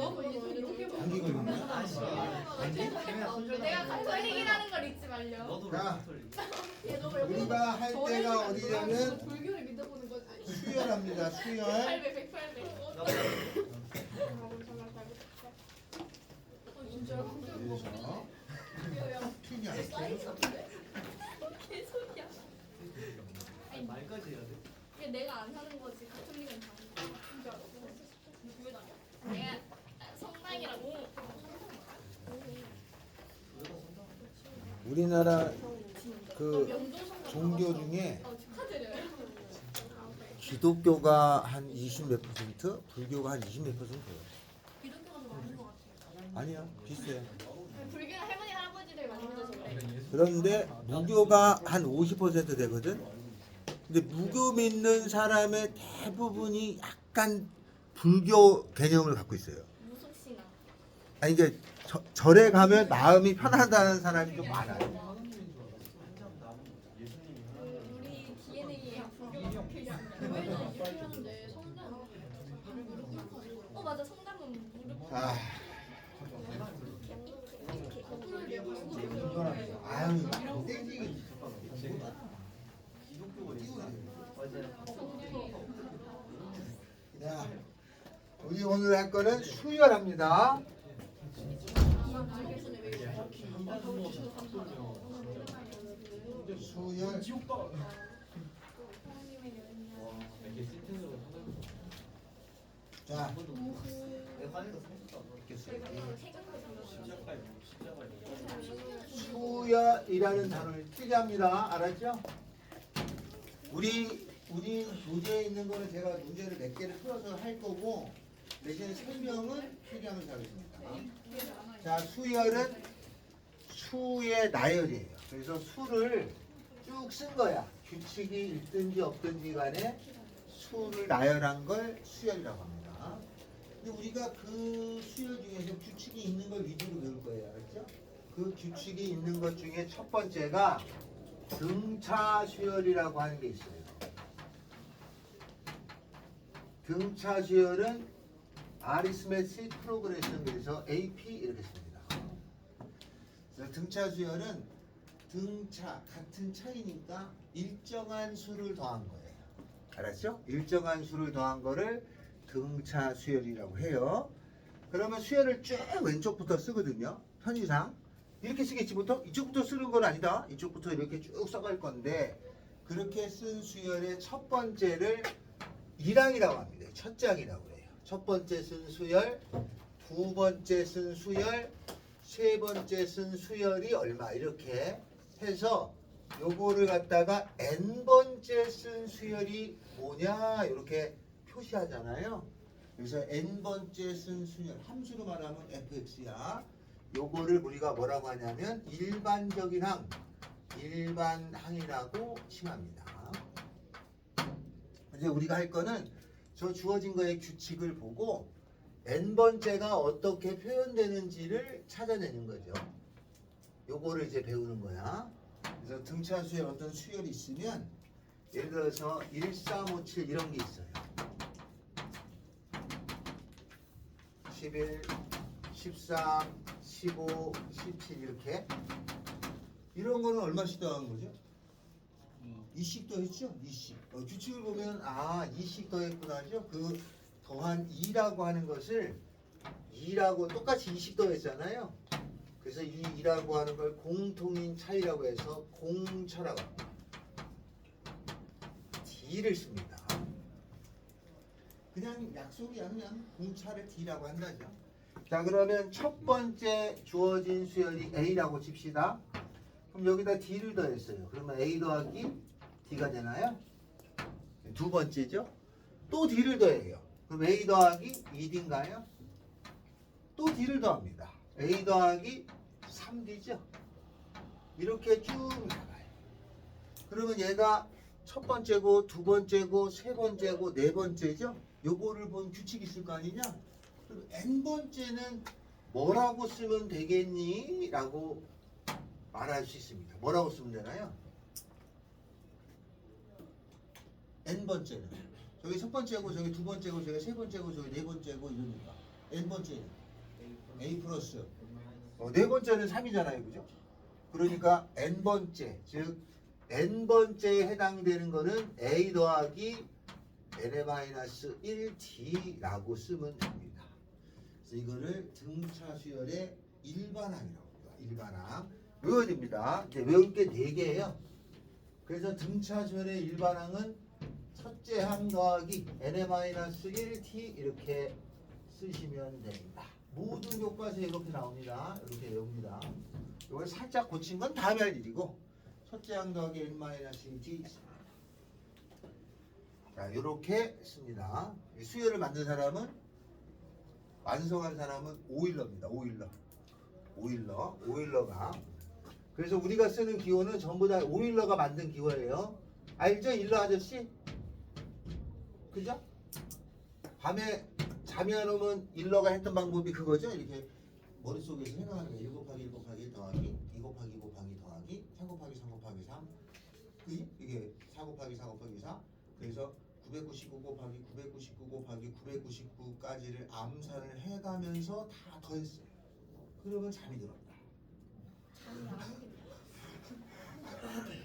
너무 이렇게 감기 걸렸나? 내가 가톨릭이라는 걸 잊지 말려. 너도 자. 가톨릭. 우리가 할 때가 어디냐면 불교를 믿어보는 건 아니지. 수혈합니다. 수혈. 800, 10800. 진짜 불교 그래서 튀기 안 했어요. 개소리야. 말까지 해야 돼. 이게 내가 안 사는 거지. 가톨릭은 다. 진짜. 왜 다녀? 내가 성당이라고. 우리나라 그 종교 중에 축하드려요. 기독교가 한 20 몇 퍼센트, 불교가 한 20 몇 퍼센트예요. 기독교가 더 많은 것 같아요. 아니야, 비슷해. 불교는 할머니 할아버지들 많이 믿어서 그래. 그런데 무교가 한 50% 되거든. 근데 무교 믿는 사람의 대부분이 약간 불교 개념을 갖고 있어요. 무속신앙. 아니 이게 절에 가면 마음이 편하다는 사람이 좀 많아요. 우리 DNA에 불교가 박혀 있습니다. 교회는 이렇게 하는데 성당 맞아. 성당은 무릎. 자, 아유, 땡땡이. 자, 우리 오늘 할 거는 수혈합니다. 수혈. 자, 수혈이라는 단어를 특이합니다. 알았죠? 우리 문제에 있는 거는 제가 문제를 몇 개를 풀어서 할 거고 대신 설명은 필요하면서 하겠습니다. 자, 수열은 수의 나열이에요. 그래서 수를 쭉 쓴 거야. 규칙이 있든지 없든지 간에 수를 나열한 걸 수열이라고 합니다. 근데 우리가 그 수열 중에서 규칙이 있는 걸 위주로 배울 거예요. 알았죠? 그 규칙이 있는 것 중에 첫 번째가 등차 수열이라고 하는 게 있어요. 등차 수열은 Arithmetic Progression, 그래서 AP 이렇게 씁니다. 그래서 등차 수열은 등차 같은 차이니까 일정한 수를 더한 거예요. 알았죠? 일정한 수를 더한 거를 등차 수열이라고 해요. 그러면 수열을 쭉 왼쪽부터 쓰거든요. 편의상 이렇게 쓰겠지. 보통 이쪽부터 쓰는 건 아니다. 이쪽부터 이렇게 쭉 써갈 건데 그렇게 쓴 수열의 첫 번째를 1항이라고 합니다. 첫 장이라고 해요. 첫 번째 쓴 수열, 두 번째 쓴 수열, 세 번째 쓴 수열이 얼마 이렇게 해서 요거를 갖다가 n번째 쓴 수열이 뭐냐 이렇게 표시하잖아요. 그래서 n번째 쓴 수열 함수로 말하면 fx야. 요거를 우리가 뭐라고 하냐면 일반적인 항, 일반항이라고 칭합니다. 이제 우리가 할 거는 저 주어진 거의 규칙을 보고 n번째가 어떻게 표현되는지를 찾아내는 거죠. 요거를 이제 배우는 거야. 그래서 등차 수열 어떤 수열이 있으면 예를 들어서 1, 3, 5, 7 이런 게 있어요. 11, 13, 15, 17 이렇게 이런 거는 얼마씩 더한 거죠? 2씩 더했죠? 2씩. 규칙을 보면 2씩 더했구나죠? 그 더한 2라고 하는 것을 2라고 똑같이 2씩 더했잖아요. 그래서 이 2라고 하는 걸 공통인 차이라고 해서 공차라고 합니다. D를 씁니다. 그냥 약속이야. 그냥 공차를 D라고 한다죠. 자, 그러면 첫 번째 주어진 수열이 A라고 칩시다. 그럼 여기다 D를 더했어요. 그러면 A 더하기 D가 되나요? 두 번째죠. 또 D를 더해요. 그럼 A 더하기 2D인가요? 또 D를 더합니다. A 더하기 3D죠. 이렇게 쭉 나가요. 그러면 얘가 첫 번째고 두 번째고 세 번째고 네 번째죠. 요거를 본 규칙이 있을 거 아니냐? 그럼 n번째는 뭐라고 쓰면 되겠니? 라고 말할 수 있습니다. 뭐라고 쓰면 되나요? n번째는 저기 첫 번째고 저기 두 번째고 저기 세 번째고 저기 네 번째고 이러니까 n번째 a 플러스 네 번째는 3이잖아요, 그죠? 그러니까 n번째, 즉 n번째에 해당되는 거는 a 더하기 n-1t라고 쓰면 됩니다. 그래서 이거를 등차 수열의 일반항이라고 합니다. 일반항 외워야 됩니다. 이제 외울 게 4개예요. 그래서 등차 수열의 일반항은 첫째 항 더하기 n-1t 이렇게 쓰시면 됩니다. 모든 교과서에 이렇게 나옵니다. 이렇게 외웁니다. 이걸 살짝 고친 건 다음에 할 일이고 첫째 항 더하기 n-1t 있습니다. 자, 이렇게 씁니다. 수열을 만든 사람은 완성한 사람은 오일러입니다. 오일러가. 그래서 우리가 쓰는 기호는 전부 다 오일러가 만든 기호예요. 알죠? 일러 아저씨? 그죠? 밤에 잠이 안 오면 일러가 했던 방법이 그거죠? 이렇게 머릿속에서 생각하는 거예요. 1 곱하기 1 곱하기 1 더하기 2 곱하기 2 곱하기 더하기 3 곱하기 3 곱하기 3 이게 4 곱하기 4 곱하기 4 그래서 999 곱하기 999 곱하기 999까지를 암산을 해가면서 다 더했어요. 그러면 잠이 들었다.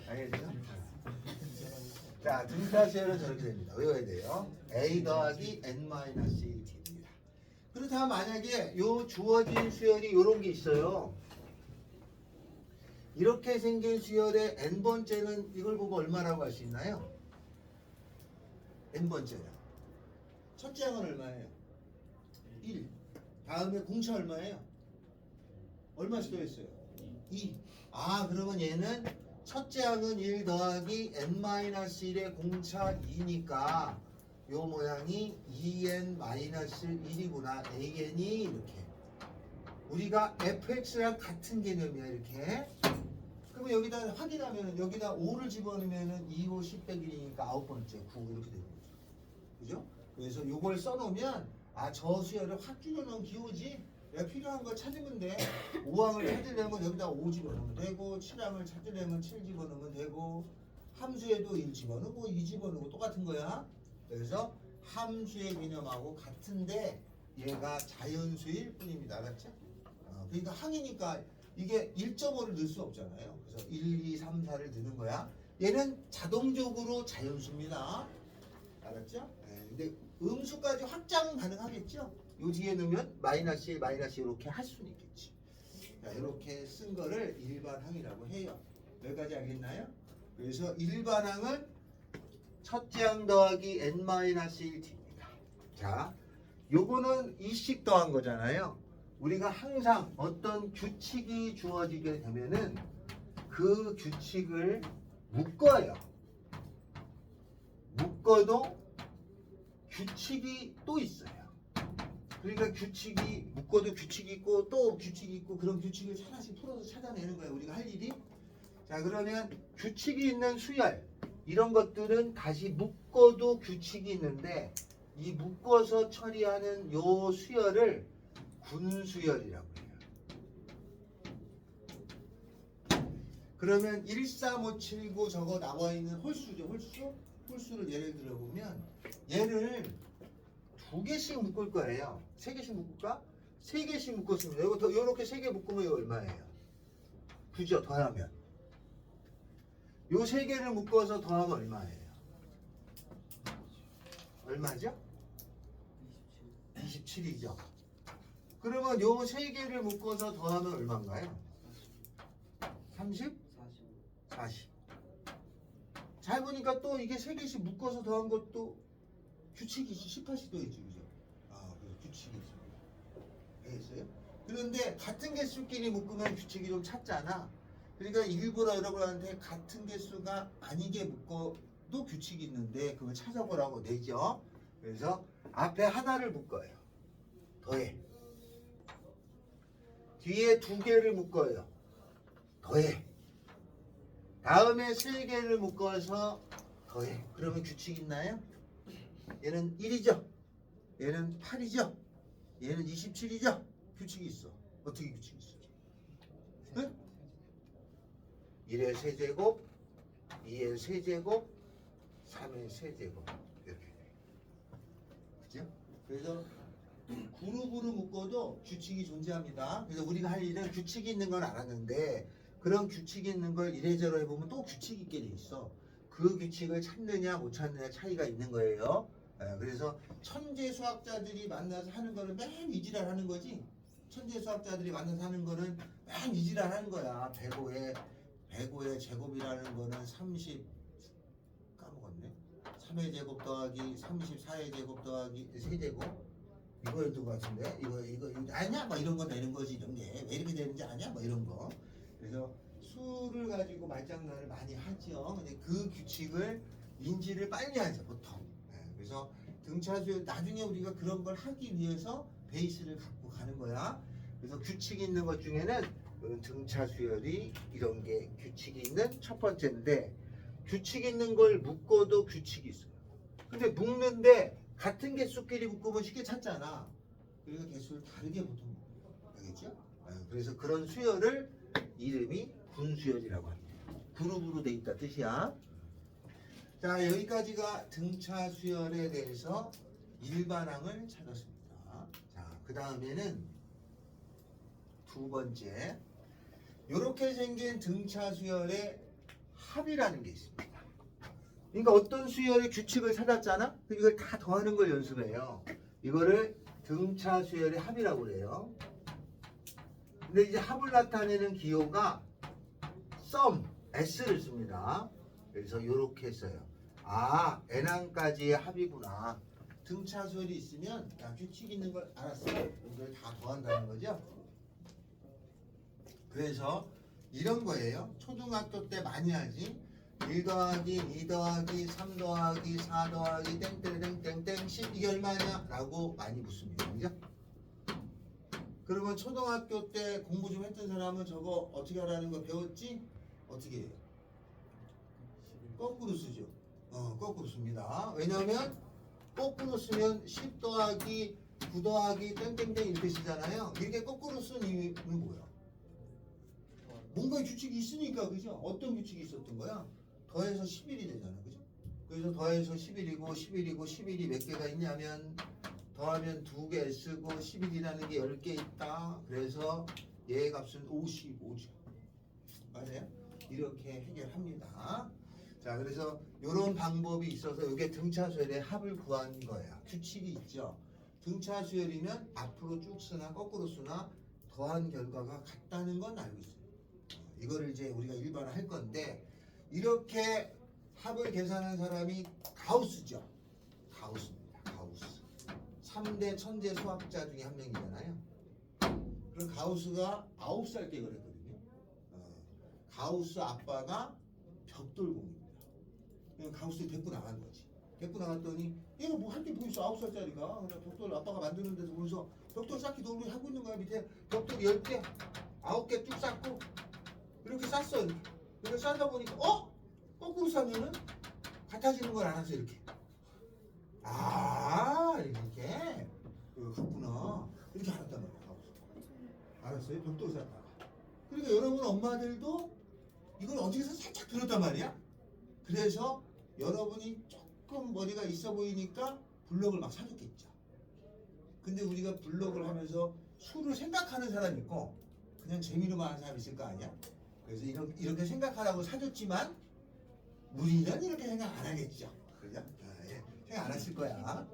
알겠죠? 자, 등차 수열은 저렇게 됩니다. 외워야 돼요. a 더하기 n-1t입니다. 그렇다면 만약에 요 주어진 수열이 요런 게 있어요. 이렇게 생긴 수열의 n번째는 이걸 보고 얼마라고 할 수 있나요? n번째는 첫째 항은 얼마예요? 1. 다음에 공차 얼마예요? 얼마씩 더했어요? 2. 아, 그러면 얘는 첫째 항은 1 더하기 n-1의 공차 2니까 요 모양이 2n-1이구나. an이 이렇게 우리가 fx랑 같은 개념이야. 이렇게 그러면 여기다 확인하면 여기다 5를 집어넣으면 2, 5, 10 빼기 1이니까 9번째 9 이렇게 되는 거죠. 그죠? 그래서 요걸 써놓으면 아, 저 수열을 확 줄여놓은 기호지. 내가 필요한 걸 찾으면 돼. 5항을 찾으려면 여기다 5 집어넣으면 되고 7항을 찾으려면 7 집어넣으면 되고 함수에도 1 집어넣고 2 집어넣고 똑같은 거야. 그래서 함수의 개념하고 같은데 얘가 자연수일 뿐입니다. 알았죠? 그러니까 항이니까 이게 1.5를 넣을 수 없잖아요. 그래서 1, 2, 3, 4를 넣는 거야. 얘는 자동적으로 자연수입니다. 알았죠? 네, 근데 음수까지 확장 가능하겠죠? 요 뒤에 넣으면 마이너스 1, 마이너스 이렇게 할 수는 있겠지. 자, 이렇게 쓴 거를 일반항이라고 해요. 여기까지 알겠나요? 그래서 일반항은 첫째 항 더하기 n-1t입니다. 자, 요거는 이식 더한 거잖아요. 우리가 항상 어떤 규칙이 주어지게 되면은 그 규칙을 묶어요. 묶어도 규칙이 또 있어요. 그러니까 규칙이 묶어도 규칙이 있고 또 규칙이 있고 그런 규칙을 하나씩 풀어서 찾아내는 거예요. 우리가 할 일이. 자, 그러면 규칙이 있는 수열 이런 것들은 다시 묶어도 규칙이 있는데 이 묶어서 처리하는 요 수열을 군수열이라고 해요. 그러면 13579 저거 나와 있는 홀수죠. 홀수를 예를 들어 보면 얘를 2개씩 묶을 거예요. 3개씩 묶을까? 3개씩 묶었습니다. 이렇게 3개 묶으면 이거 얼마예요? 그죠? 더하면 요 3개를 묶어서 더하면 얼마예요? 얼마죠? 27이죠. 그러면 요 3개를 묶어서 더하면 얼마인가요? 30? 40. 잘 보니까 또 이게 3개씩 묶어서 더한 것도 규칙이지. 18씩 더했지. 그죠? 아, 그래서 규칙이 있습니다. 알겠어요? 그런데 같은 개수끼리 묶으면 규칙이 좀 찼잖아. 그러니까 일부러 여러분한테 같은 개수가 아니게 묶어도 규칙이 있는데 그걸 찾아보라고 내죠. 그래서 앞에 하나를 묶어요. 더해. 뒤에 2개를 묶어요. 더해. 다음에 3개를 묶어서 더해. 그러면 규칙 있나요? 얘는 1이죠. 얘는 8이죠. 얘는 27이죠. 규칙이 있어. 어떻게 규칙이 있어? 응? 1의 세제곱, 2의 세제곱, 3의 세제곱 이렇게 돼. 그죠? 그래서 그룹으로 묶어도 규칙이 존재합니다. 그래서 우리가 할 일은 규칙이 있는 건 알았는데 그런 규칙이 있는 걸 이래저래 해보면 또 규칙이 있게 돼 있어. 그 규칙을 찾느냐 못 찾느냐 차이가 있는 거예요. 그래서 천재 수학자들이 만나서 하는 거는 맨 이지랄 하는 거지. 천재 수학자들이 만나서 하는 거는 맨 이지랄 하는 거야. 105의 제곱이라는 거는 30 까먹었네. 3의 제곱 더하기 34의 제곱 더하기 세제곱 이거였던 것 같은데 이거 아니야? 막 이런 거 내는 거지. 이런 게 왜 이렇게 되는지 아냐? 뭐 이런 거. 그래서 수를 가지고 말장난을 많이 하죠. 근데 그 규칙을 인지를 빨리 하죠 보통. 그래서 등차수열 나중에 우리가 그런 걸 하기 위해서 베이스를 갖고 가는 거야. 그래서 규칙이 있는 것 중에는 등차수열이 이런 게 규칙이 있는 첫 번째인데 규칙 있는 걸 묶어도 규칙이 있어요. 근데 묶는데 같은 개수끼리 묶으면 쉽게 찾잖아. 그러니까 개수를 다르게 보통 묶어요. 알겠죠? 그래서 그런 수열을 이름이 군수열이라고 합니다. 그룹으로 돼 있다 뜻이야. 자, 여기까지가 등차 수열에 대해서 일반항을 찾았습니다. 자, 그 다음에는 두 번째, 이렇게 생긴 등차 수열의 합이라는 게 있습니다. 그러니까 어떤 수열의 규칙을 찾았잖아? 이걸 다 더하는 걸 연습해요. 이거를 등차 수열의 합이라고 그래요. 근데 이제 합을 나타내는 기호가 sum, s를 씁니다. 그래서 이렇게 써요. 아, n항까지의 합이구나. 등차 수열이 있으면 야, 규칙 있는 걸 알았어. 이걸 다 더한다는 거죠. 그래서 이런 거예요. 초등학교 때 많이 하지. 1 더하기 2 더하기 3 더하기 4 더하기 땡땡땡땡땡 10 이게 얼마냐? 라고 많이 묻습니다. 그죠? 그러면 초등학교 때 공부 좀 했던 사람은 저거 어떻게 하라는 거 배웠지? 어떻게 해요? 거꾸로 쓰죠. 거꾸로 씁니다. 왜냐하면 거꾸로 쓰면 10 더하기 9 더하기 땡땡땡 이렇게 쓰잖아요. 이게 거꾸로 쓴 이유는 뭐야? 뭔가 규칙이 있으니까, 그죠? 어떤 규칙이 있었던 거야? 더해서 11이 되잖아, 그죠? 그래서 더해서 11이고 11이고 11이 몇 개가 있냐면 더하면 2개 쓰고 11이라는 게 10개 있다. 그래서 얘 값은 55죠. 맞아요? 이렇게 해결합니다. 자, 그래서 이런 방법이 있어서 이게 등차수열의 합을 구한 거야. 규칙이 있죠. 등차수열이면 앞으로 쭉 쓰나 거꾸로 쓰나 더한 결과가 같다는 건 알고 있어요. 이거를 이제 우리가 일반화 할 건데 이렇게 합을 계산한 사람이 가우스죠. 가우스입니다. 가우스. 3대 천재 수학자 중에 한 명이잖아요. 그럼 가우스가 9살 때 그랬거든요. 가우스 아빠가 벽돌공입니다. 가우스 데리고 나간 거지. 데리고 나갔더니 얘가 뭐 할 게 뭐 있어 9살짜리가. 그냥 벽돌 아빠가 만드는 데서 보면서 벽돌 쌓기 놀이 하고 있는 거야. 밑에 벽돌 10개 9개 쭉 쌓고 이렇게 쌌어. 이렇게 싸다 보니까 거꾸로 싸면은 같아지는 걸 알았어. 이렇게 이렇게 같구나 이렇게 알았단 말이야. 알았어요? 벽돌 쌌다가. 그러니까 여러분 엄마들도 이걸 어디서 살짝 들었단 말이야. 그래서 여러분이 조금 머리가 있어 보이니까 블럭을 막 사줬겠죠. 근데 우리가 블럭을 하면서 수를 생각하는 사람이 있고 그냥 재미로만 하는 사람이 있을 거 아니야. 그래서 이렇게 생각하라고 사줬지만 우리는 이렇게 생각 안 하겠죠. 그죠? 예. 생각 안 했을 거야.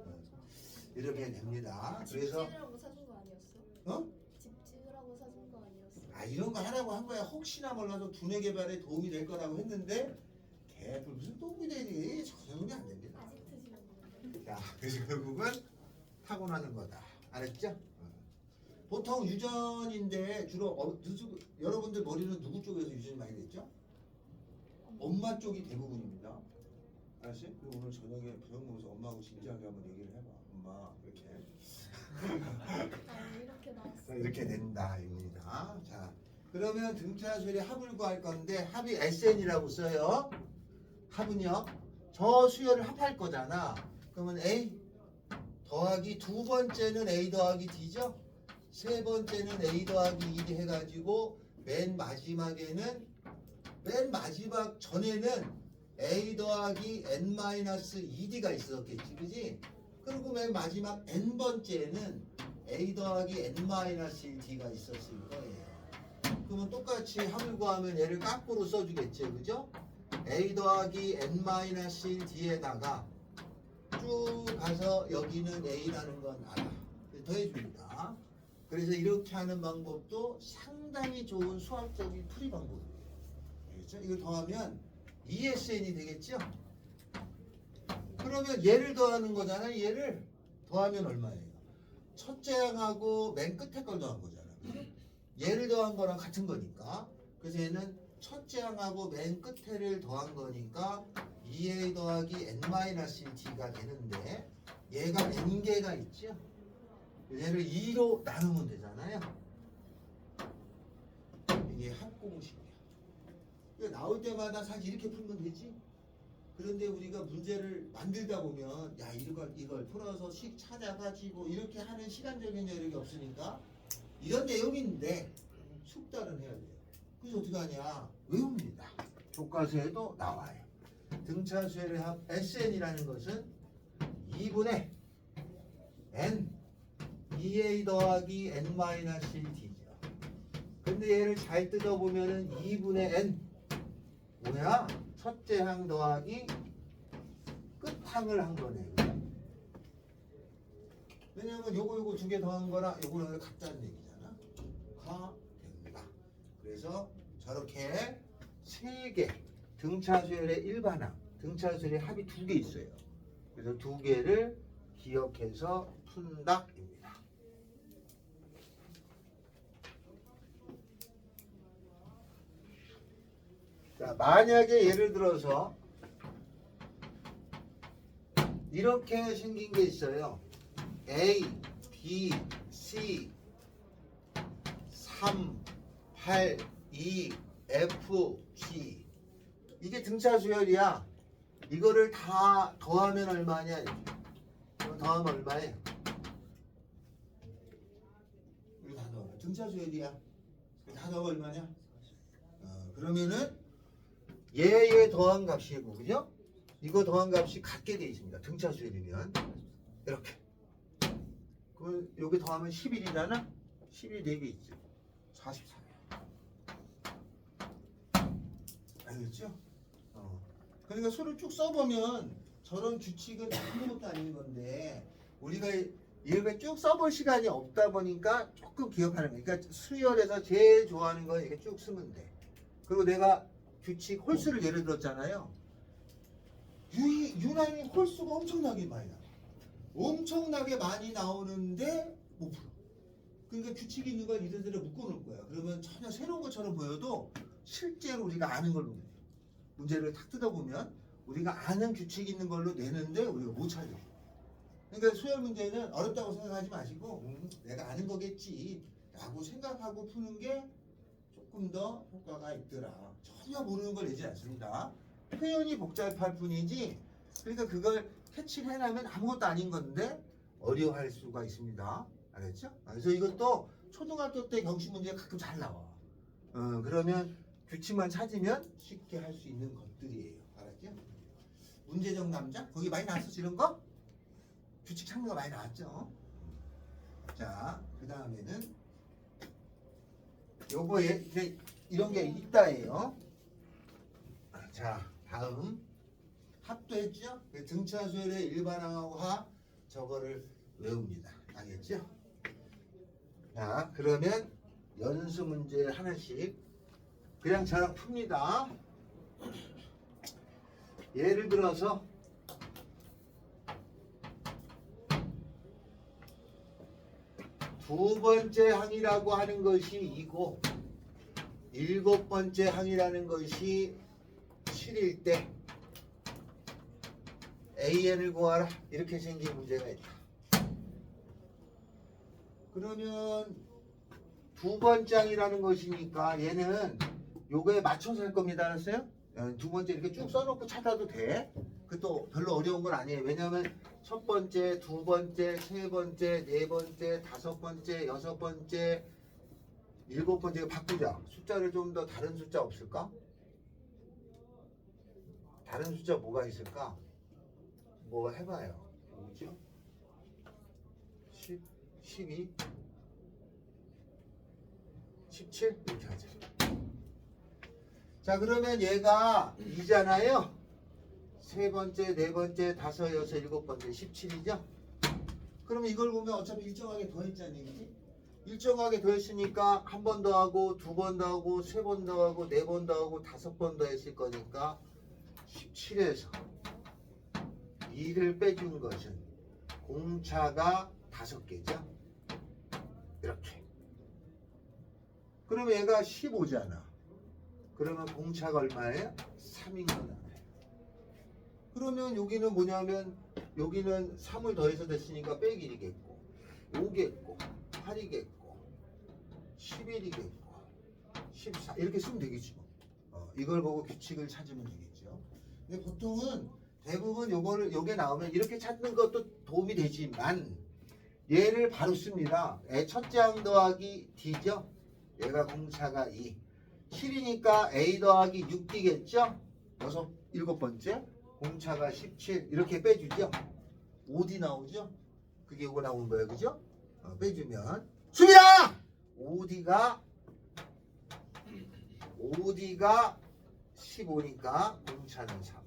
이렇게 됩니다. 집 그래서 찍으라고 사준 거 아니었어? 집 찍으라고 사준 거 아니었어? 이런 거 하라고 한 거야. 혹시나 몰라서 두뇌 개발에 도움이 될 거라고 했는데 개뿔 무슨 도움이 되니? 전혀 안 됩니다. 아직 드시는 자, 그래서 결국은 타고나는 거다. 알았죠? 보통 유전인데 주로 여러분들 머리는 누구 쪽에서 유전이 많이 됐죠? 엄마 쪽이 대부분입니다. 알았어요? 그리고 오늘 저녁에 저녁 먹으면서 엄마하고 진지하게 한번 얘기를 해봐. 엄마 이렇게 이렇게 나왔어. 이렇게 된다입니다. 자, 그러면 등차수열의 합을 구할 건데 합이 SN이라고 써요. 합은요. 저 수열을 합할 거잖아. 그러면 A 더하기 두 번째는 A 더하기 D죠. 세 번째는 A 더하기 2D 해가지고 맨 마지막 전에는 A 더하기 N-2D가 있었겠지, 그지? 그리고 맨 마지막 n번째는 a 더하기 n-1d가 있었을 거예요. 그러면 똑같이 합을 구하면 얘를 거꾸로 써주겠죠, 그죠? a 더하기 n-1d에다가 쭉 가서 여기는 a라는 건 알아. 더해줍니다. 그래서 이렇게 하는 방법도 상당히 좋은 수학적인 풀이 방법이에요. 알겠죠? 이걸 더하면 ESN이 되겠죠? 그러면 얘를 더하는 거잖아요. 얘를 더하면 얼마예요? 첫째 항하고 맨 끝에 걸 더한 거잖아. 얘를 더한 거랑 같은 거니까. 그래서 얘는 첫째 항하고 맨 끝에를 더한 거니까 2a 더하기 n-1d가 되는데 얘가 n개가 있죠? 얘를 2로 나누면 되잖아요. 이게 합공식이야. 나올 때마다 사실 이렇게 풀면 되지. 그런데 우리가 문제를 만들다 보면 야 이걸 풀어서 식 찾아가지고 이렇게 하는 시간적인 여력이 없으니까 이런 내용인데 숙달은 해야 돼요. 그래서 어떻게 하냐? 외웁니다. 교과서에도 나와요. 등차수열의 합 SN이라는 것은 2분의 N 2A 더하기 N-1D죠. 근데 얘를 잘 뜯어보면은 2분의 N 뭐야? 첫째 항 더하기 끝항을 한 거네. 왜냐면 요거 두 개 더한 거랑 요거랑 같다는 얘기잖아. 가 됩니다. 그래서 저렇게 세 개 등차수열의 일반항, 등차수열의 합이 두 개 있어요. 그래서 두 개를 기억해서 푼다입니다. 자, 만약에 예를 들어서 이렇게 생긴 게 있어요. A, B, C 3, 8, 2, F, G 이게 등차수열이야. 이거를 다 더하면 얼마냐? 이거 더하면 얼마예요? 이거 다 더하면 등차수열이야. 다 더하면 얼마냐? 그러면은 얘에 더한 값이고, 그죠? 이거 더한 값이 같게 돼 있습니다. 등차수열이면 이렇게. 그럼 여기 더하면 11이잖아? 11이 4개 있죠. 43이야. 알겠죠? 그러니까 수를 쭉 써보면 저런 규칙은 아무것도 아닌 건데 우리가 이렇게 쭉 써볼 시간이 없다 보니까 조금 기억하는 거예요. 그러니까 수열에서 제일 좋아하는 건 이렇게 쭉 쓰면 돼. 그리고 내가 규칙 홀수를 예를 들었잖아요. 유난히 홀수가 엄청나게 많이 나와. 엄청나게 많이 나오는데 못 풀어. 그러니까 규칙이 있는 걸 이래저래 묶어놓을 거야. 그러면 전혀 새로운 것처럼 보여도 실제로 우리가 아는 걸로 내. 문제를 탁 뜯어보면 우리가 아는 규칙이 있는 걸로 내는데 우리가 못 찾아. 그러니까 수열 문제는 어렵다고 생각하지 마시고 내가 아는 거겠지 라고 생각하고 푸는 게 조금 더 효과가 있더라. 전혀 모르는 걸 내지 않습니다. 표현이 복잡할 뿐이지 그러니까 그걸 캐치를 해내면 아무것도 아닌 건데 어려워할 수가 있습니다. 알겠죠? 그래서 이것도 초등학교 때 경시 문제 가끔 잘 나와. 그러면 규칙만 찾으면 쉽게 할 수 있는 것들이에요. 알았죠? 문제적 남자? 거기 많이 나왔어 이런 거? 규칙 찾는 거 많이 나왔죠? 자, 그 다음에는 요거에 이제 이런 게 있다예요. 자, 다음 합도 했죠? 등차수열의 일반항하고 합 저거를 외웁니다. 알겠죠? 자, 그러면 연수 문제 하나씩 그냥 저랑 풉니다. 예를 들어서 두 번째 항이라고 하는 것이 2고 일곱 번째 항이라는 것이 7일 때 AN을 구하라 이렇게 생긴 문제가 있다. 그러면 두 번째 항이라는 것이니까 얘는 요거에 맞춰서 할 겁니다. 알았어요? 두 번째 이렇게 쭉 써놓고 찾아도 돼. 그것도 별로 어려운 건 아니에요. 왜냐하면 첫 번째, 두 번째, 세 번째, 네 번째, 다섯 번째, 여섯 번째, 일곱 번째 바꾸자. 숫자를 좀 더 다른 숫자 없을까? 다른 숫자 뭐가 있을까? 뭐 해봐요. 뭐죠? 12, 17 이렇게 하죠. 자, 그러면 얘가 2잖아요. 세 번째, 네 번째, 다섯, 여섯, 일곱 번째 17이죠. 그러면 이걸 보면 어차피 일정하게 더했잖아요, 얘기지? 일정하게 더했으니까 한 번 더 하고, 두 번 더 하고, 세 번 더 하고, 네 번 더 하고, 다섯 번 더 했을 거니까 17에서 2를 빼준 것은 공차가 5개죠. 이렇게. 그러면 얘가 15잖아. 그러면 공차가 얼마예요? 3인 거다. 그러면 여기는 뭐냐면 여기는 3을 더해서 됐으니까 빼기 1이겠고 5겠고 8이겠고 11이겠고 14 이렇게 쓰면 되겠지 뭐. 이걸 보고 규칙을 찾으면 되겠죠. 근데 보통은 대부분 요게 나오면 이렇게 찾는 것도 도움이 되지만 얘를 바로 씁니다. 첫째 항 더하기 D죠. 얘가 공차가 2 7이니까 A 더하기 6D겠죠. 일곱 번째 공차가 17 이렇게 빼주죠. 5D 나오죠. 그게 이거 나온 거예요, 그죠? 빼주면 수빈아! 5D가 15니까 공차는 3.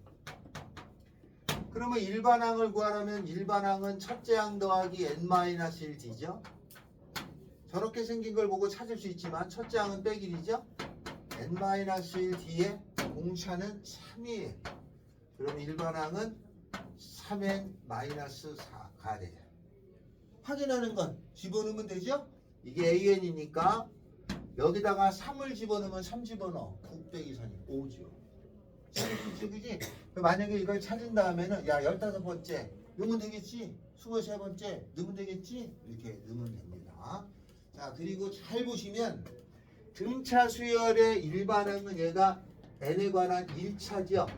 그러면 일반항을 구하려면 일반항은 첫째 항 더하기 n-1D죠. 저렇게 생긴 걸 보고 찾을 수 있지만 첫째 항은 빼기이죠. n-1D에 공차는 3이에요. 그럼 일반항은 3n-4가 돼요. 확인하는 건 집어넣으면 되죠? 이게 an이니까 여기다가 3을 집어넣으면 3 집어넣어. 9 빼기 4니 5죠. 그지? 만약에 이걸 찾은 다음에는 야 15번째 넣으면 되겠지? 23번째 넣으면 되겠지? 이렇게 넣으면 됩니다. 자, 그리고 잘 보시면 등차 수열의 일반항은 얘가 n에 관한 1차죠.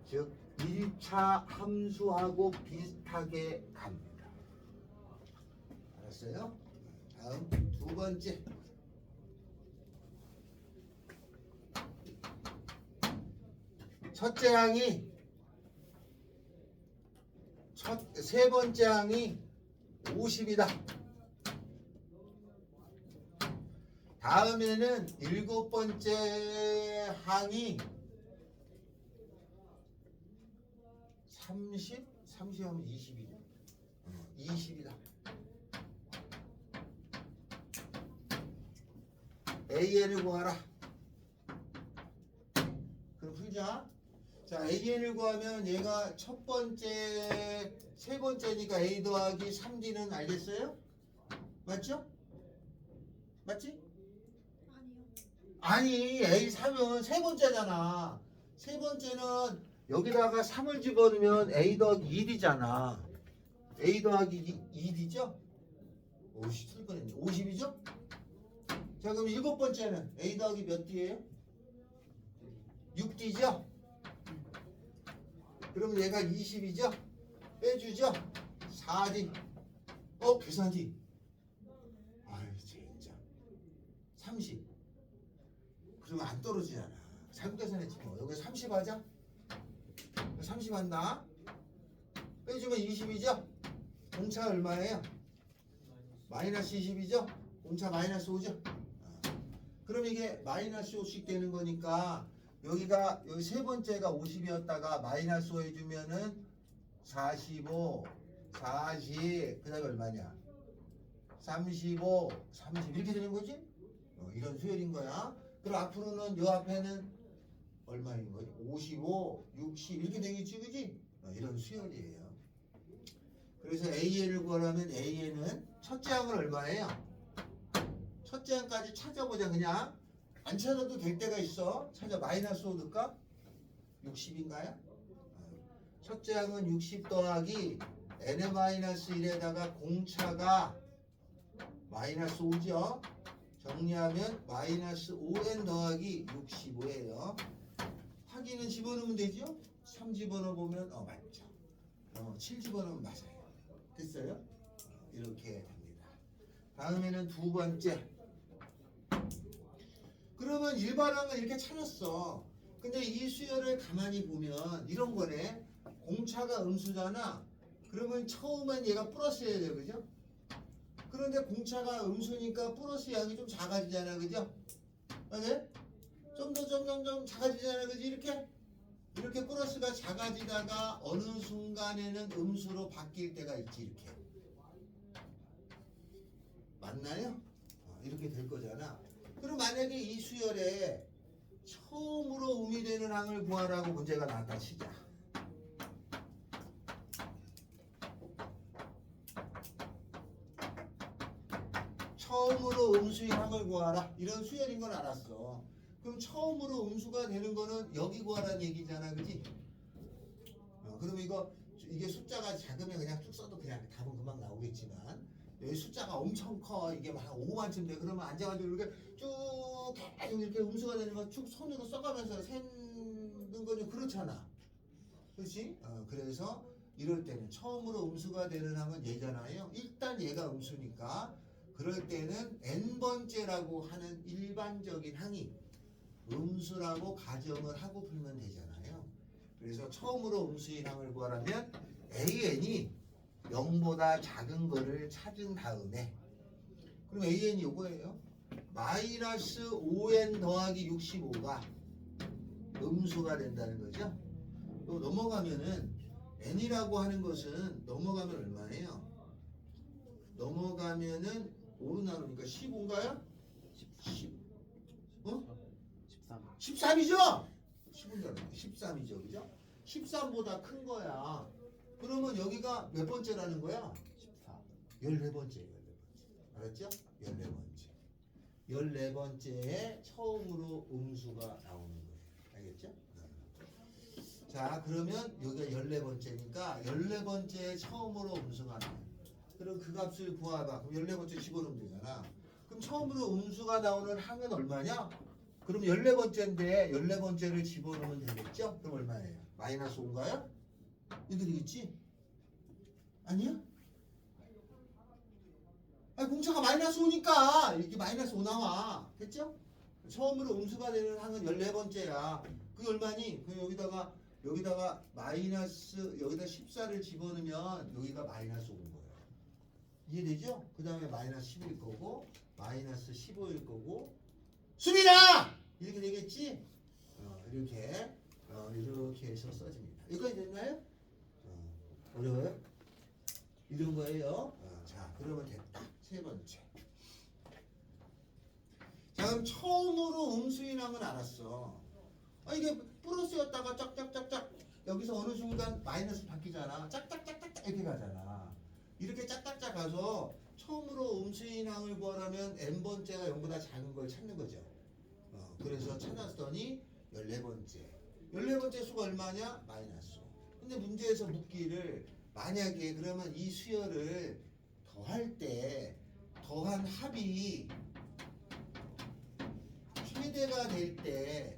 즉 1차 함수하고 비슷하게 갑니다. 알았어요? 다음 두 번째. 첫째 항이 세 번째 항이 50이다. 다음에는 일곱 번째 항이 30? 30하면 20이죠. 20이다. AN을 구하라. 그럼 풀자. 자, AN을 구하면 얘가 첫 번째, 세 번째니까 A 더하기 3D는 알겠어요? 맞죠? 맞지? 아니, A3은 세 번째잖아. 세 번째는 여기다가 3을 집어넣으면 A 더하기 1이잖아. A 더하기 2D죠? 오씨, 틀 뻔했네. 50이죠? 자, 그럼 일곱 번째는 A 더하기 몇 D예요? 6D죠? 그럼 얘가 20이죠? 빼주죠? 4D. 계산기. 아유, 진짜. 30. 그러면 안 떨어지잖아. 잘못 계산했지 뭐. 여기 30 하자. 30 한다. 빼주면 20이죠? 공차 얼마예요? 마이너스 20이죠? 공차 마이너스 5죠? 그럼 이게 마이너스 5씩 되는 거니까 여기가 여기 세 번째가 50이었다가 마이너스 5 해주면은 45, 40, 그 다음에 얼마냐? 35, 30 이렇게 되는 거지? 이런 수열인 거야. 그럼 앞으로는 요 앞에는 얼마인 거지? 55, 60 이렇게 되겠지, 그지? 이런 수열이에요. 그래서 AN을 구하려면 AN은 첫째 항은 얼마예요? 첫째 항까지 찾아보자. 그냥 안 찾아도 될 때가 있어. 찾아. 마이너스 5 넣을까? 60인가요? 첫째 항은 60 더하기 n-1에다가 공차가 마이너스 5죠. 정리하면 마이너스 5n 더하기 65예요. 확인은 집어넣으면 되죠? 3 집어넣어보면 맞죠. 7 집어넣으면 맞아요. 됐어요? 이렇게 됩니다. 다음에는 두 번째. 그러면 일반항은 이렇게 찾았어. 근데 이 수열을 가만히 보면 이런 거네. 공차가 음수잖아. 그러면 처음엔 얘가 플러스여야 돼, 그죠? 그런데 공차가 음수니까 플러스 양이 좀 작아지잖아, 그죠? 맞아요? 좀 작아지잖아, 그지? 이렇게 플러스가 작아지다가 어느 순간에는 음수로 바뀔 때가 있지, 이렇게. 맞나요? 이렇게 될 거잖아. 그럼 만약에 이 수열에 처음으로 음이 되는 항을 구하라고 문제가 나왔다 치자. 처음으로 음수인 항을 구하라. 이런 수열인 건 알았어. 그럼 처음으로 음수가 되는 거는 여기 구하라는 얘기잖아, 그지? 그럼 이게 숫자가 작으면 그냥 쭉 써도 그냥 답은 금방 나오겠지만 여기 숫자가 엄청 커. 이게 막 5만쯤 돼. 그러면 앉아가지고 이렇게 쭉 계속 이렇게 음수가 되는 거 쭉 손으로 써가면서 세는 건 좀 그렇잖아. 그렇지? 그래서 이럴 때는 처음으로 음수가 되는 항은 얘잖아요. 일단 얘가 음수니까 그럴 때는 n번째라고 하는 일반적인 항이 음수라고 가정을 하고 풀면 되잖아요. 그래서 처음으로 음수인 항을 구하려면 an이 0보다 작은 거를 찾은 다음에 그럼 an이 요거예요. 마이너스 5n 더하기 65가 음수가 된다는 거죠. 또 넘어가면은 n이라고 하는 것은 넘어가면 얼마예요? 넘어가면은 5로 나누니까 15인가요? 10. 13이죠? 10인 줄 알았네. 13이죠. 그죠? 13보다 큰 거야. 그러면 여기가 몇 번째라는 거야? 14번째. 알았죠? 14번째. 14번째에 처음으로 음수가 나오는 거예요. 알겠죠? 자, 그러면 여기가 14번째니까 14번째에 처음으로 음수가 나와요. 그럼 그 값을 구하봐. 그럼 14번째 집어넣으면 되잖아. 그럼 처음으로 음수가 나오는 항은 얼마냐? 그럼 14번째인데 14번째를 집어넣으면 되겠죠? 그럼 얼마예요? 마이너스 5인가요? 이렇게 되겠지? 아니야? 아니 공차가 마이너스 5니까 이렇게 마이너스 5 나와. 됐죠? 처음으로 음수가 되는 항은 14번째야. 그게 얼마니? 그럼 여기다가 마이너스 여기다 14를 집어넣으면 여기가 마이너스 5인 거예요. 이해되죠? 그 다음에 마이너스 10일 거고 마이너스 15일 거고 수빈아! 이렇게 되겠지? 이렇게 해서 써집니다. 여기까지 됐나요? 어려워요? 이런 거예요. 자, 그러면 됐다. 세 번째. 자, 그럼 처음으로 음수인 항은 알았어. 이게 플러스였다가 짝짝짝짝 여기서 어느 순간 마이너스 바뀌잖아. 짝짝짝짝 이렇게 가잖아. 이렇게 짝짝짝 가서 처음으로 음수인 항을 구하려면 n번째가 0보다 작은 걸 찾는 거죠. 그래서 찾았더니 14번째. 14번째 수가 얼마냐? 마이너스 5. 근데 문제에서 묻기를 만약에 그러면 이 수열을 더할 때 더한 합이 최대가 될 때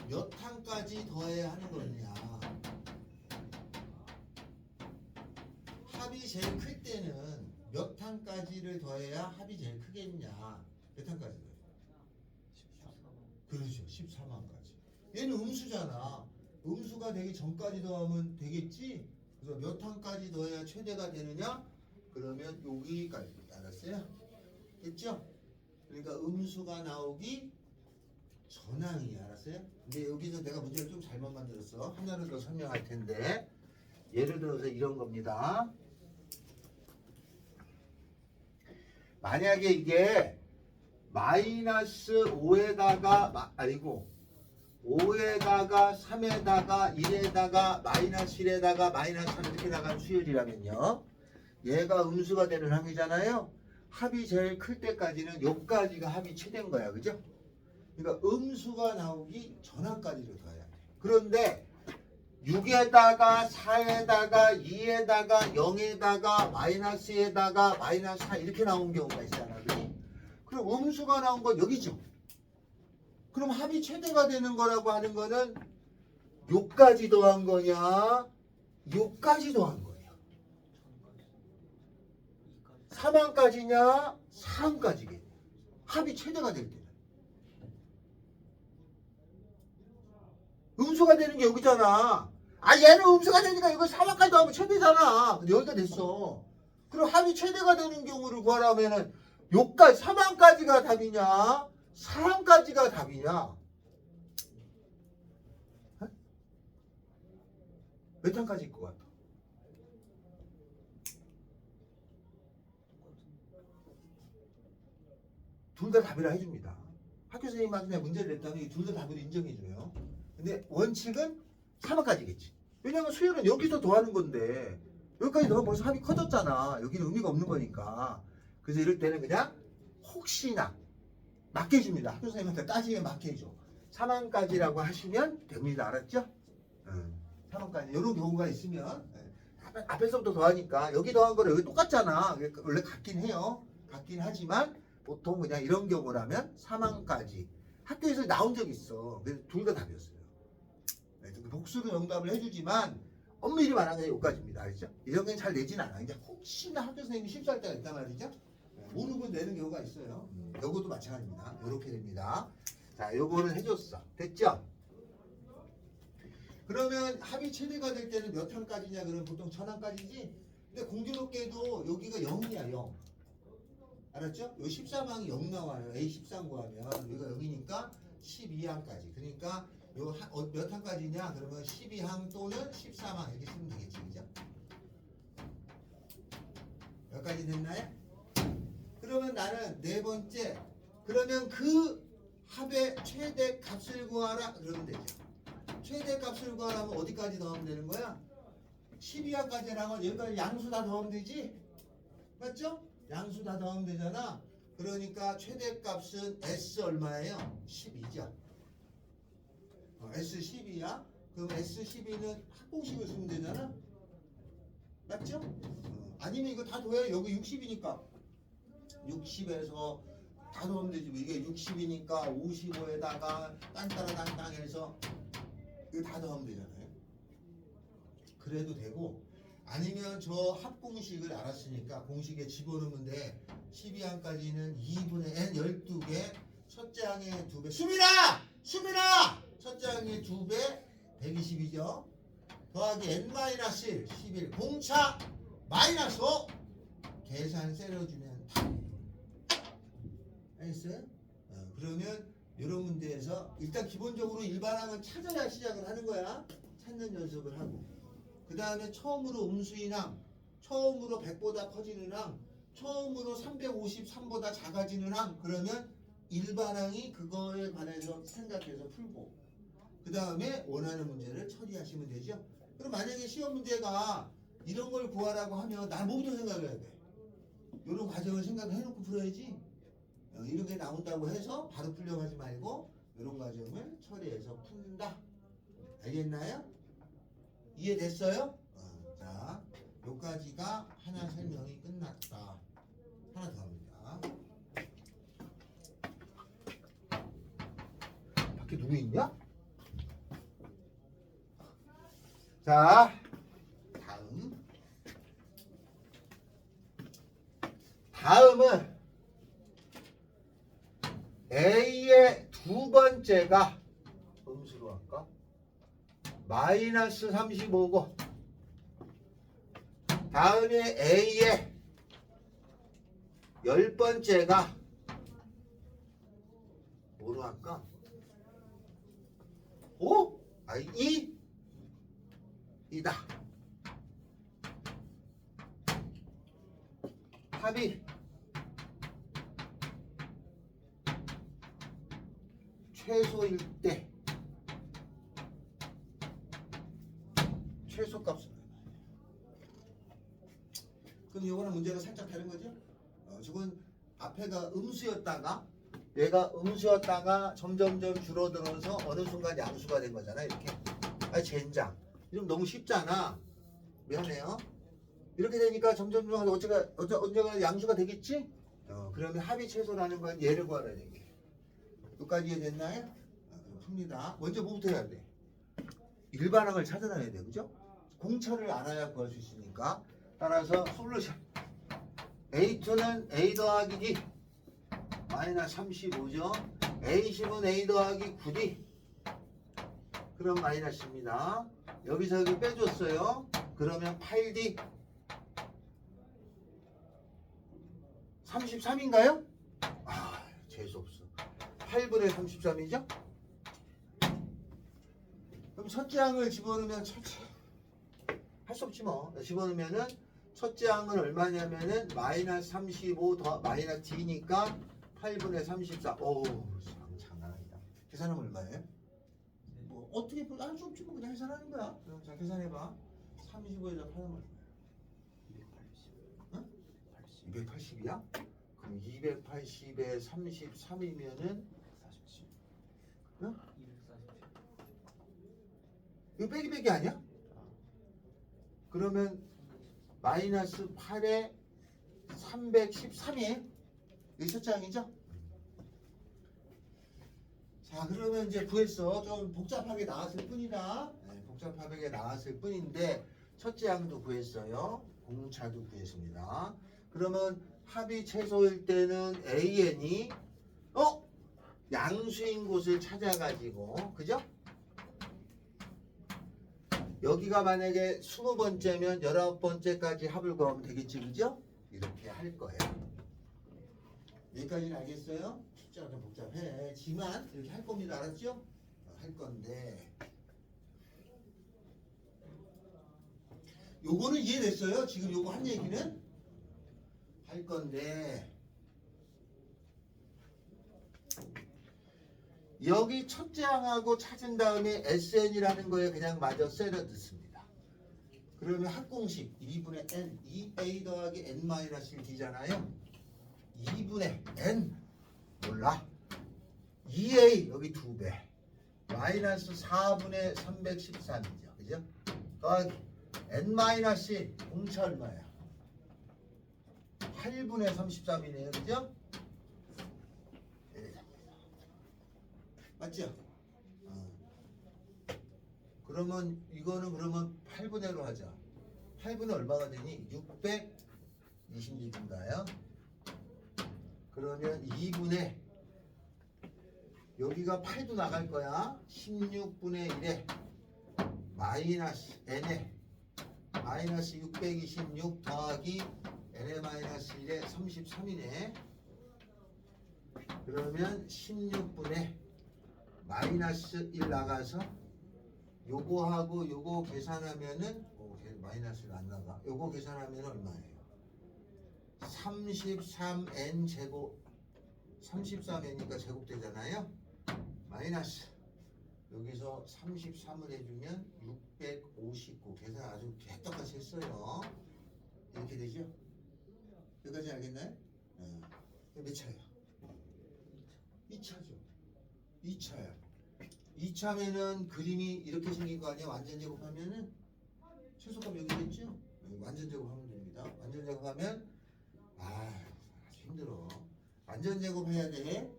몇 항까지 더해야 하는 거냐? 합이 제일 클 때는 몇 항까지를 더해야 합이 제일 크겠냐? 몇 항까지 더해? 14만. 그렇죠. 14만까지. 얘는 음수잖아. 음수가 되기 전까지 더하면 되겠지? 그래서 몇 항까지 더해야 최대가 되느냐? 그러면 여기까지. 알았어요? 됐죠? 그러니까 음수가 나오기 전항이 알았어요? 근데 여기서 내가 문제를 좀 잘못 만들었어. 하나를 더 설명할 텐데 예를 들어서 이런 겁니다. 만약에 이게 마이너스 5에다가 아니고 5에다가 3에다가 1에다가 마이너스 1에다가 마이너스 3 이렇게 나간 수열이라면요. 얘가 음수가 되는 항이잖아요. 합이 제일 클 때까지는 여기까지가 합이 최대인 거야. 그죠? 그러니까 음수가 나오기 전항까지를 더해야 돼. 그런데 6에다가 4에다가 2에다가 0에다가 마이너스에다가 마이너스 4 이렇게 나온 경우가 있잖아. 그치? 그럼 음수가 나온 건 여기죠. 그럼 합이 최대가 되는 거라고 하는 거는 요까지 더한 거냐 요까지 더한 거예요. 3항까지냐 4항까지겠냐. 합이 최대가 될 때는. 음수가 되는 게 여기잖아. 아 얘는 음수가 되니까 이거 3항까지 하면 최대잖아. 근데 여기가 됐어. 그럼 합이 최대가 되는 경우를 구하라면은 요까지 3항까지가 답이냐 4항까지가 답이냐? 몇 항까지일 것 같아? 둘 다 답이라 해줍니다. 학교 선생님한테 내가 문제를 냈다면 둘 다 답으로 인정해줘요. 근데 원칙은 3항까지겠지. 왜냐면 수열은 여기서 더하는 건데 여기까지 더하면 벌써 합이 커졌잖아. 여기는 의미가 없는 거니까. 그래서 이럴 때는 그냥 혹시나 맞게 해줍니다. 학교 선생님한테 따지면 맞게 해줘. 3항까지라고 하시면 됩니다. 알았죠? 3항까지 이런 경우가 있으면 앞에서부터 더하니까 여기 더한 거랑 여기 똑같잖아. 원래 같긴 해요. 같긴 하지만 보통 그냥 이런 경우라면 3항까지 학교에서 나온 적이 있어. 그래서 둘 다 답이었어요. 복수로 응답을 해주지만 엄밀히 말하면 여기까지입니다. 알죠? 이런 건 잘 내진 않아. 이제 혹시나 학교 선생님이 실수할 때가 있단 말이죠. 모르고 내는 경우가 있어요. 요것도 마찬가지입니다. 이렇게 됩니다. 자, 요거는 해줬어. 됐죠? 그러면 합이 최대가 될 때는 몇 항까지냐? 그러면 보통 1000항까지지? 근데 공교롭게도 여기가 0이야, 0. 알았죠? 요 13항이 0 나와요. A13 구하면 여기가 0이니까 12항까지. 그러니까 요 몇 항까지냐? 그러면 12항 또는 13항 이렇게 쓰면 되겠지, 그죠? 여기까지 됐나요? 그러면 나는 네 번째, 그러면 그 합의 최대 값을 구하라 그러면 되죠. 최대 값을 구하라면 어디까지 더하면 되는 거야? 12항까지라면 여기까지 양수 다 더하면 되지? 맞죠? 양수 다 더하면 되잖아. 그러니까 최대 값은 S 얼마예요? 12죠. S 12야. 그럼 S 12는 합공식을 쓰면 되잖아. 맞죠? 아니면 이거 다 더해. 여기 60이니까 60에서 다 더하면 되지. 이게 60이니까 55에다가 딴따라딴땅 해서 이거 다 더하면 되잖아요. 그래도 되고, 아니면 저 합공식을 알았으니까 공식에 집어넣으면 돼. 12항까지는 2분의 n 12개, 첫째 항의 2배. 수민아! 첫째 항의 2배 120이죠. 더하기 n-1 11 공차 마이너스 5 계산 세려주면 알겠어요? 그러면 이런 문제에서 일단 기본적으로 일반항은 찾아야 시작을 하는 거야. 찾는 연습을 하고, 그 다음에 처음으로 음수인 항, 처음으로 100보다 커지는 항, 처음으로 353보다 작아지는 항, 그러면 일반항이 그거에 관해서 생각해서 풀고, 그 다음에 원하는 문제를 처리하시면 되죠. 그럼 만약에 시험 문제가 이런 걸 구하라고 하면 난 뭐부터 생각해야 돼? 이런 과정을 생각해놓고 풀어야지. 이런 게 나온다고 해서 바로 풀려고 하지 말고 이런 과정을 처리해서 푼다. 알겠나요? 이해됐어요? 자, 여기까지가 하나 설명이 끝났다. 하나 더 합니다. 밖에 누구 있냐? 자, 다음은 A의 두 번째가 음수로 할까? 마이너스 35고, 다음에 A의 10번째가 뭐로 할까? 5? 아니 2이다. 합이 최소일 때 최소값을. 그럼 이거는 문제가 살짝 다른 거죠? 저건 앞에가 음수였다가 얘가 음수였다가 점점점 줄어들어서 어느 순간 양수가 된 거잖아. 이렇게. 아 젠장. 이러면 너무 쉽잖아. 미안해요. 이렇게 되니까 점점점 언제가 양수가 되겠지? 그러면 합이 최소라는 건 얘를 구하라는 얘기예요. 여기까지 이해됐나요? 풉니다. 먼저 뭐부터 해야 돼? 일반항을 찾아놔야 돼. 그죠? 공차를 알아야 구할 수 있으니까. 따라서 솔루션. A2는 A 더하기 D 마이너스 35죠. A10은 A 더하기 9D 그럼 마이너스입니다. 여기서 여기 빼줬어요. 그러면 8D 33인가요? 아, 재수없어. 8분의 33이죠? 그럼 첫째 항을 집어넣으면 할 수 없지 뭐. 집어넣으면은 첫째 항은 얼마냐면은 마이너스 35 더 마이너스 D니까 8분의 34. 오우, 장난 아니다. 계산하면 얼마예요? 뭐 어떻게 알 수 없지 뭐 그냥 계산하는 거야. 그럼 자 계산해봐. 35에다 8하면 280. 응? 280이야? 그럼 280에 33이면은 47. 응? 247. 이거 빼기 아니야? 그러면 마이너스 8에 313이에요? 이게 첫째 항이죠? 자, 그러면 이제 구했어. 좀 복잡하게 나왔을 뿐이다. 네, 복잡하게 나왔을 뿐인데 첫째 항도 구했어요. 공차도 구했습니다. 그러면 합이 최소일 때는 AN이 양수인 곳을 찾아가지고, 그죠? 여기가 만약에 20번째면 19번째까지 합을 구하면 되겠지, 그죠? 이렇게 할 거예요. 여기까지는 알겠어요? 숫자가 좀 복잡해지만 이렇게 할 겁니다. 알았죠? 할 건데 요거는 이해됐어요? 지금 요거 한 얘기는 할 건데 여기 첫째 항하고 찾은 다음에 SN이라는 거에 그냥 마저 세려 듣습니다. 그러면 합공식 2분의 N 2A 더하기 N-1D잖아요. 2분의 N 몰라 2A 여기 2배 마이너스 4분의 313이죠. 그죠? 더하기 N-1 공차 얼마야? 8분의 33이네요. 그죠? 맞죠? 그러면 이거는 그러면 8분의로 하자. 8분의 얼마가 되니? 626인가요? 그러면 2분의 여기가 8도 나갈 거야. 16분의 1에 마이너스 n에 마이너스 626 더하기 n의 마이너스 1에 33이네. 그러면 16분의 마이너스 1 나가서 요거하고 요거 계산하면은 마이너스가 안 나가. 요거 계산하면 얼마예요? 33n 제곱 33n이니까 제곱되잖아요. 마이너스 여기서 33을 해주면 659 계산 아주 개떡같이 했어요. 이렇게 되죠? 여기까지 알겠나요? 몇 차예요? 2차죠. 2차야. 2차면은 그림이 이렇게 생긴 거 아니야? 완전 제곱하면은 최소값 여기 있겠죠? 완전 제곱하면 됩니다. 완전 제곱하면 아주 힘들어. 완전 제곱해야 돼.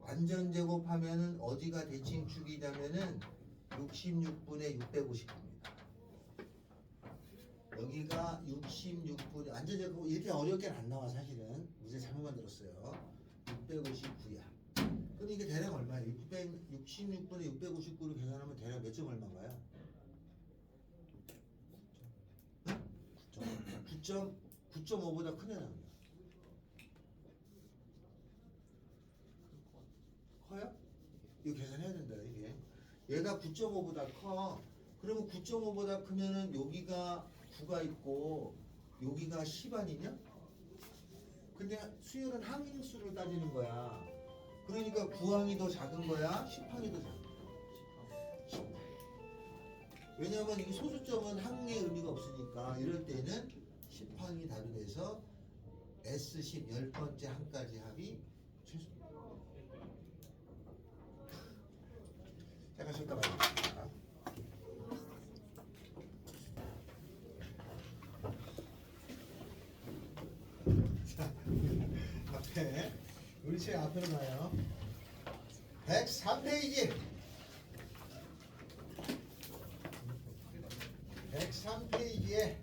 완전 제곱하면은 어디가 대칭축이냐면은 66분의 659입니다. 여기가 66분의 완전 제곱 이렇게 어렵게는 안 나와 사실은. 문제 잘못 만들었어요. 659야. 그럼 이게 대략 얼마예요? 66분의 659를 계산하면 대략 몇 점 얼마인가요? 9.5보다 큰 애 나옵니다. 커요? 이거 계산해야 된다 이게. 얘가 9.5보다 커. 그러면 9.5보다 크면은 여기가 9가 있고 여기가 10 아니냐? 근데 수열은 항인수를 따지는 거야. 그러니까 9항이 더 작은 거야? 10항이 더 작은 거야? 10항. 왜냐면 이 소수점은 항의 의미가 없으니까 이럴 때는 10항이 답이 돼서 S10 10번째 항까지 합이 최소입니다. 잠깐 쉬었다 말겠습니다. 자, 앞에 우리 책 앞으로 가요. 103페이지 103페이지에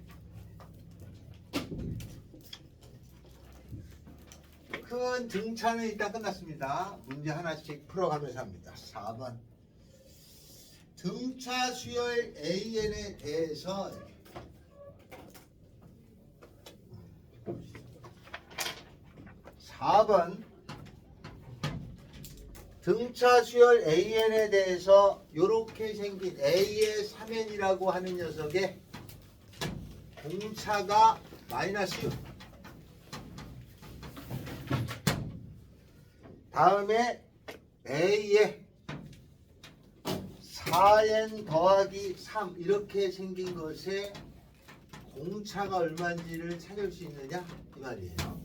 큰 등차는 일단 끝났습니다. 문제 하나씩 풀어가면서 합니다. 4번 등차 수열 AN에 대해서 4번 등차 수열 AN에 대해서 이렇게 생긴 A의 3N이라고 하는 녀석의 공차가 마이너스 6. 다음에 A의 4N 더하기 3 이렇게 생긴 것의 공차가 얼마인지를 찾을 수 있느냐 이 말이에요.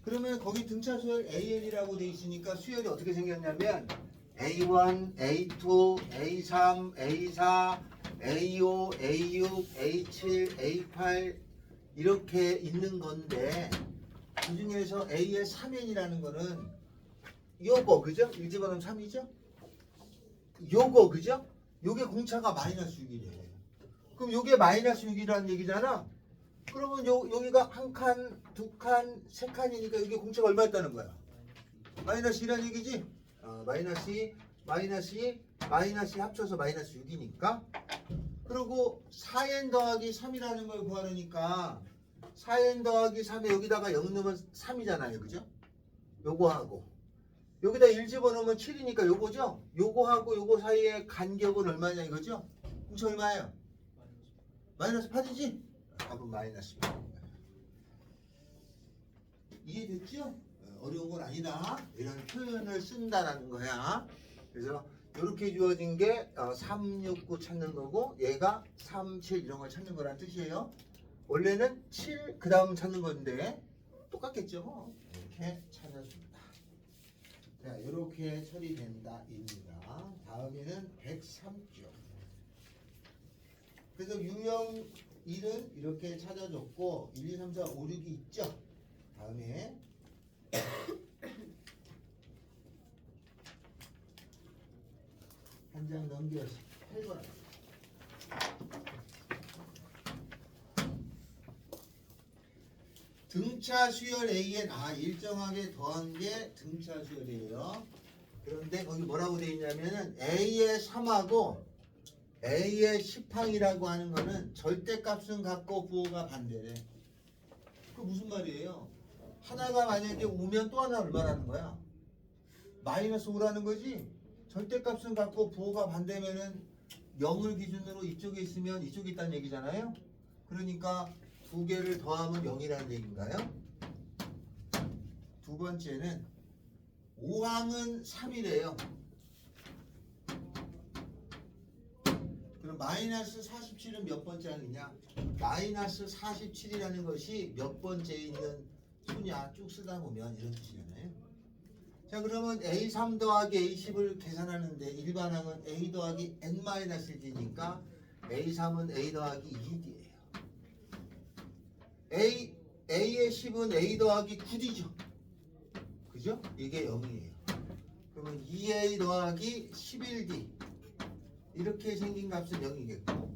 그러면 거기 등차 수열 AN이라고 돼 있으니까 수열이 어떻게 생겼냐면 A1, A2, A3, A4, A5, A6, A7, A8 이렇게 있는 건데 그 중에서 A의 3N이라는 거는 요거 그죠? 1 집어넣으면 3이죠? 요거 그죠? 요게 공차가 마이너스 6이래. 그럼 요게 마이너스 6이라는 얘기잖아. 그러면 여기가 한 칸, 두 칸, 세 칸이니까 여기 공차가 얼마였다는 거야? 마이너스 2라는 얘기지? 마이너스 2, 마이너스 2, 마이너스 2 합쳐서 마이너스 6이니까. 그리고 4n 더하기 3이라는 걸 구하려니까 4n 더하기 3에 여기다가 0 넣으면 3이잖아요. 그죠? 요거하고 여기다 1 집어넣으면 7이니까 요거죠? 요거하고 요거 사이의 간격은 얼마냐 이거죠? 공차 얼마예요? 마이너스 8이지? 답은 마이너스 8. 이해됐죠? 어려운 건 아니다. 이런 표현을 쓴다라는 거야. 그래서 이렇게 주어진 게 3, 6, 9 찾는 거고 얘가 3, 7 이런 걸 찾는 거란 뜻이에요. 원래는 7, 그 다음 찾는 건데 똑같겠죠? 이렇게 찾아줍니다. 자, 이렇게 처리된다입니다. 다음에는 103쪽. 그래서 유형 1은 이렇게 찾아줬고 1, 2, 3, 4, 5, 6이 있죠? 다음에 한 장 넘겨서 8번 등차 수열 AN 일정하게 더한 게 등차 수열이에요. 그런데 거기 뭐라고 되어 있냐면은 A의 3하고 A의 10항이라고 하는 거는 절대값은 같고 부호가 반대래. 그 무슨 말이에요? 하나가 만약에 5면 또 하나 얼마라는 거야? 마이너스 5라는 거지? 절대값은 같고 부호가 반대면은 0을 기준으로 이쪽에 있으면 이쪽에 있다는 얘기잖아요? 그러니까 두 개를 더하면 0이라는 얘기인가요? 두 번째는 5항은 3이래요. 그럼 마이너스 47은 몇 번째 항이냐? 마이너스 47이라는 것이 몇 번째에 있는 수냐? 쭉 쓰다 보면 이런 뜻이잖아요. 자, 그러면 A3 더하기 A10을 계산하는데 일반항은 A 더하기 N-1D니까 A3은 A 더하기 2D예요. A의 10은 A 더하기 9D죠. 그죠? 이게 0이에요. 그러면 2A 더하기 11D 이렇게 생긴 값은 0이겠고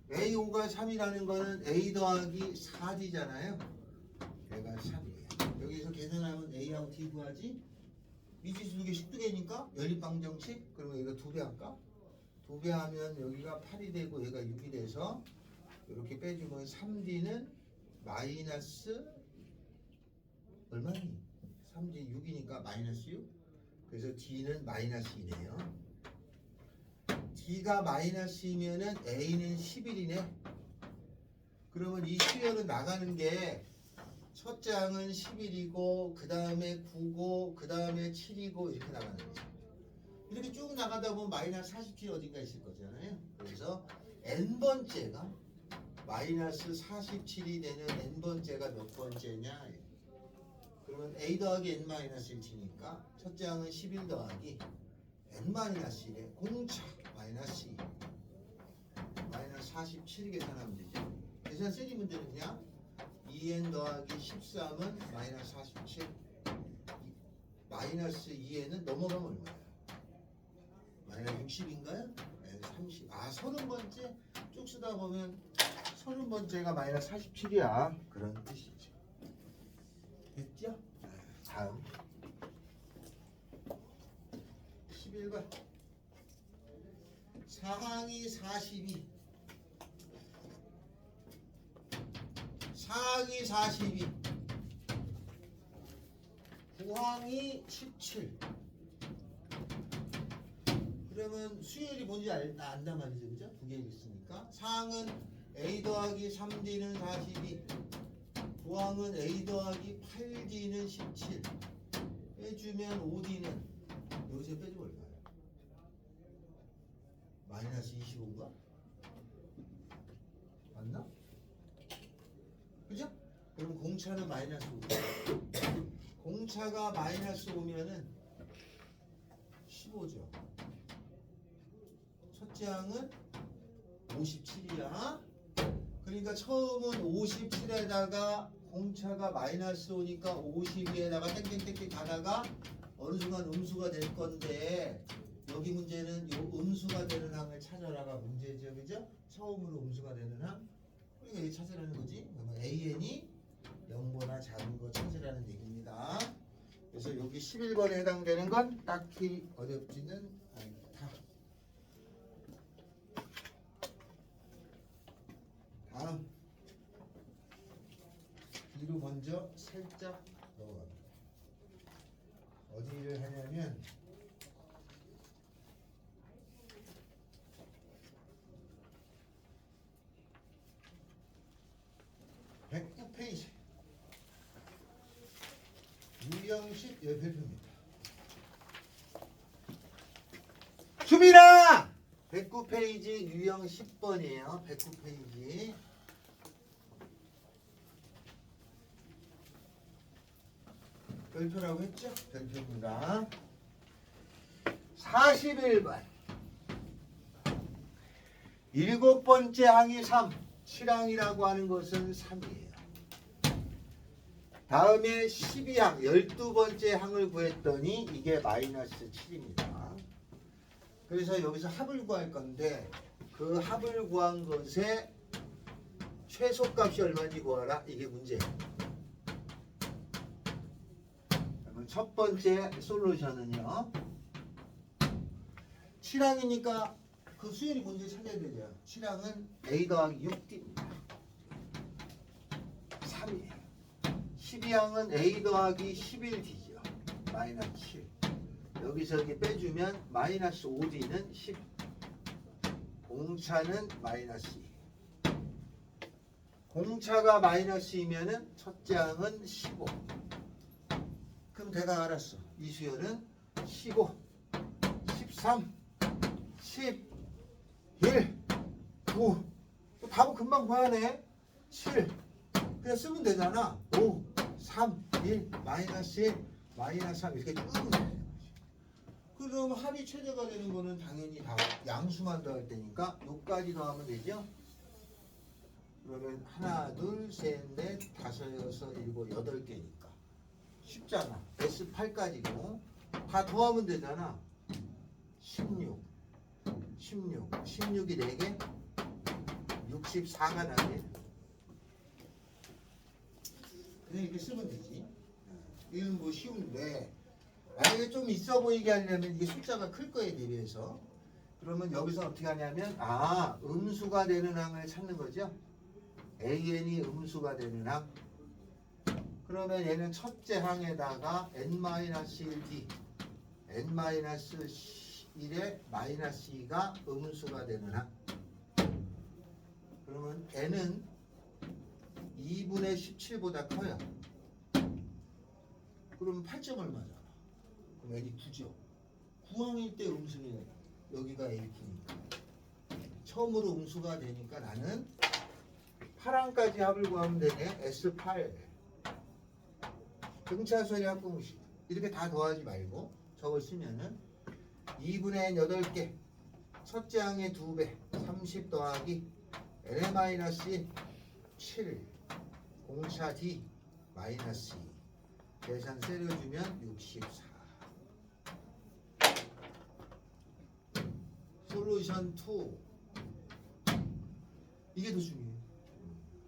A5가 3이라는 거는 A 더하기 4D잖아요. 얘가 3이에요. 여기서 계산하면 A하고 D 구하지? 미지수 2개 12개니까 연립방정식? 그러면 여기가 2배 할까? 2배 하면 여기가 8이 되고 얘가 6이 돼서 이렇게 빼주면 3D는 마이너스 얼마니? 3D 6이니까 마이너스 6. 그래서 D는 마이너스 2네요. D가 마이너스이면은 A는 11이네. 그러면 이 수열은 나가는 게 첫째 항은 11이고 그 다음에 9고 그 다음에 7이고 이렇게 나가는 거죠. 이렇게 쭉 나가다 보면 마이너스 47 어딘가 있을 거잖아요. 그래서 n번째가 마이너스 47이 되는 n번째가 몇 번째냐? 그러면 a 더하기 n-1t니까 첫째 항은 11 더하기 n-1에 공차 마이너스 2 마이너스 47 계산하면 되죠. 계산 세리 문제는 그냥 2n 더하기 13은 마이너스 47 마이너스 2n은 넘어가면 얼마예요? 마이너스 60인가요? 네, 30. 30번째 쭉 쓰다 보면 30번째가 마이너스 47이야. 그런 뜻이죠. 됐죠? 다음 11번 상항이 42. 상항이 42. 구항이 17. 그러면 수열이 뭔지 안단 말이죠. 그죠? 두 개 있으니까. 상항은 A 더하기 3D는 42. 구항은 A 더하기 8D는 17. 빼주면 5D는 여기서 빼줘볼까요? 마이너스 25인가? 맞나? 그죠? 그럼 공차는 마이너스 5. 공차가 마이너스 5면은 15죠. 첫째 항은 57이야. 그러니까 처음은 57에다가 공차가 마이너스 5니까 52에다가 땡땡땡땡 가다가 어느 순간 음수가 될 건데 여기 문제는 요 음수가 되는 항을 찾아라가 문제죠. 그죠? 처음으로 음수가 되는 항. 그러니까 이게 찾으라는 거지. 그러면 AN이 0보다 작은 거 찾으라는 얘기입니다. 그래서 여기 11번에 해당되는 건 딱히 어렵지는 않다. 다음 뒤로 먼저 살짝 넘어갑니다. 어디를 하냐면 109페이지 유형식 별표입니다. 수빈아! 109페이지 유형 10번이에요. 109페이지. 별표라고 했죠? 별표입니다. 41번. 7번째 항이 3. 7항이라고 하는 것은 3이에요. 다음에 12항, 12번째 항을 구했더니 이게 마이너스 7입니다. 그래서 여기서 합을 구할 건데 그 합을 구한 것의 최소값이 얼마인지 구하라. 이게 문제예요. 그러면 첫 번째 솔루션은요. 7항이니까 그 수열이 뭔지 찾아야 되죠. 7항은 A 더하기 6D입니다. 3이에요. 12항은 A 더하기 11D죠. 마이너스 7. 여기서 이렇게 빼주면 마이너스 5D는 10. 공차는 마이너스 2. 공차가 마이너스 2면은 첫째 항은 15. 그럼 대강 알았어. 이 수열은 15, 13, 10, 1, 9. 답은 금방 구하네. 7. 그냥 쓰면 되잖아. 5, 3, 1, 마이너스 1, 마이너스 3 이렇게 쭉 돼. 그럼 합이 최대가 되는 거는 당연히 다 양수만 더할 때니까 요까지 더하면 되죠. 그러면 하나, 둘, 셋, 넷, 다섯, 여섯, 일곱, 8개니까 쉽잖아. S8까지고 다 더하면 되잖아. 16, 16이 4개, 64가 나네. 그냥 이렇게 쓰면 되지. 이건 뭐 쉬운데 만약에 좀 있어 보이게 하려면 이게 숫자가 클 거에 대비해서 그러면 여기서 어떻게 하냐면 음수가 되는 항을 찾는 거죠. AN이 음수가 되는 항. 그러면 얘는 첫째 항에다가 n-1d n-1에 마이너스 2가 음수가 되는 항. 그러면 n은 2분의 17보다 커요. 그럼 8점 얼마잖아. 그럼 n이 9죠. 9항일 때 음수는 여기가 AP니까 처음으로 음수가 되니까 나는 8항까지 합을 구하면 되네. S8 등차수열이 합공식 이렇게 다 더하지 말고 저걸 쓰면은 2분의 n 8개 첫째 항의 2배 30 더하기 n-1 7 공차 D 마이너스 2 계산 세려주면 64. 솔루션 2 이게 더 중요해요.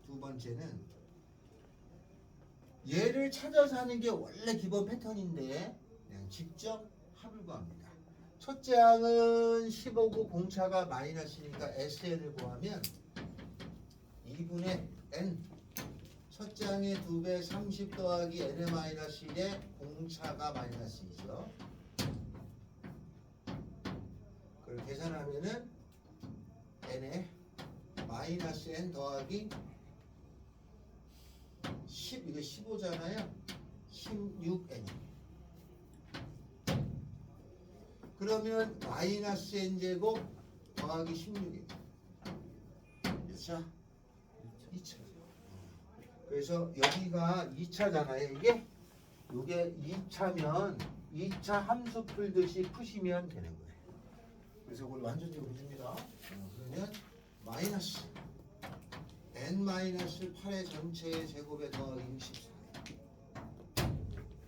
두 번째는 얘를 찾아서 하는 게 원래 기본 패턴인데 그냥 직접 합을 구합니다. 첫째 항은 15구 공차가 마이너스니까 SN을 구하면 2분의 N 첫째 항의 2배 30 더하기 N의 마이너스 1에 공차가 마이너스 2죠. 그걸 계산하면은 N에 마이너스 N 더하기 10 이게 15잖아요. 16N 그러면 마이너스 N제곱 더하기 16N 그렇죠? 2차 그래서 여기가 2차잖아요 이게 이게 2차면 2차 함수 풀듯이 푸시면 되는 거예요. 그래서 그걸 완전히 봅니다. 그러면 마이너스 n-8의 전체의 제곱에 더하기 64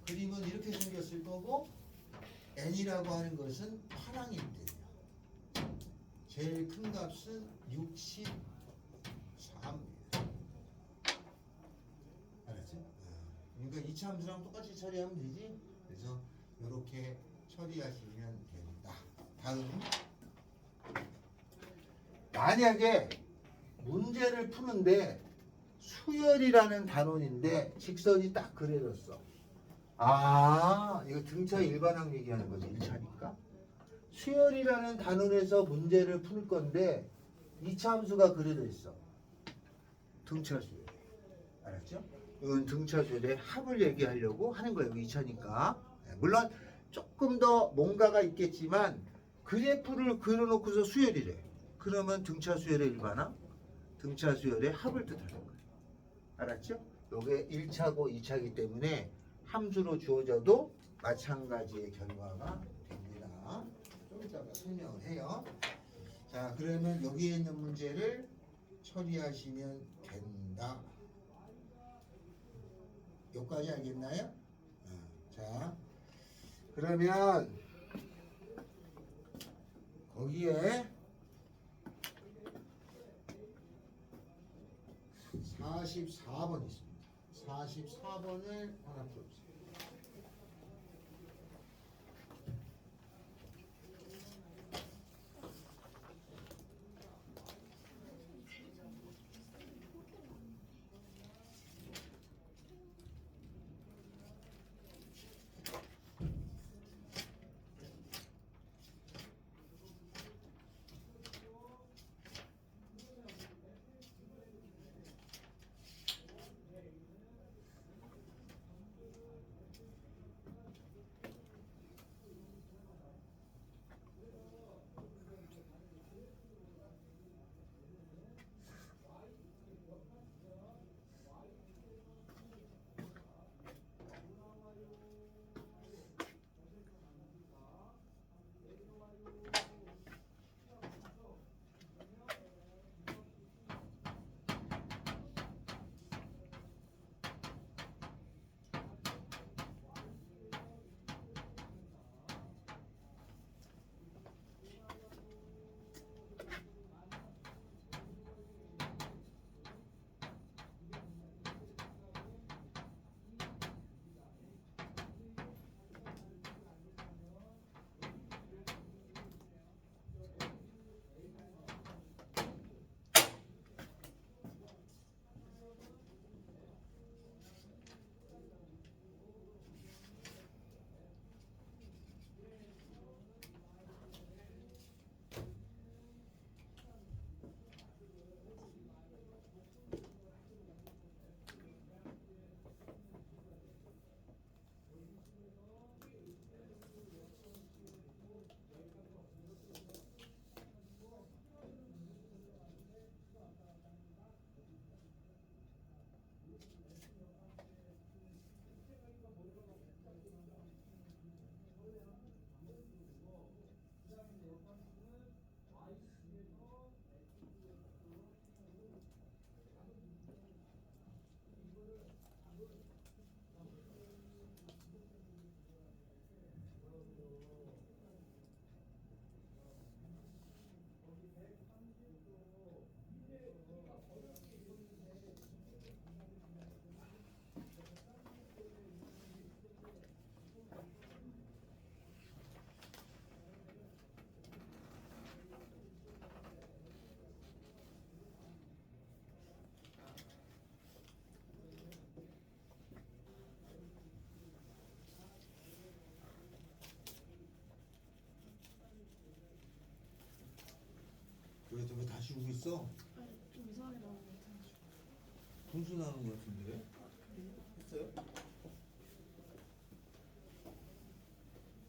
그림은 이렇게 생겼을 거고 n이라고 하는 것은 8항일 때예요. 제일 큰 값은 64입니다. 알았지? 그러니까 2차 함수랑 똑같이 처리하면 되지. 그래서 이렇게 처리하시면 됩니다. 다음 만약에 문제를 푸는데 수열이라는 단원인데 직선이 딱 그려졌어. 아 이거 등차 일반항 얘기하는 거지 1차니까. 수열이라는 단원에서 문제를 풀 건데 2차 함수가 그려져 있어. 등차 수열. 알았죠? 이건 등차 수열의 합을 얘기하려고 하는 거예요. 2차니까. 물론 조금 더 뭔가가 있겠지만 그래프를 그려놓고서 수열이래. 그러면 등차 수열의 일반항, 등차 수열의 합을 뜻하는 거예요. 알았죠? 이게 1차고 2차이기 때문에 함수로 주어져도 마찬가지의 결과가 됩니다. 좀 이따가 설명을 해요. 자, 그러면 여기에 있는 문제를 처리하시면 된다. 여기까지 알겠나요? 자, 그러면 거기에 44번 있습니다. 44번을 하나 풀어주세요. 다시 오고 있어? 좀 이상하게 나오는 것 같아. 분수 나는 것 같은데? 했어요?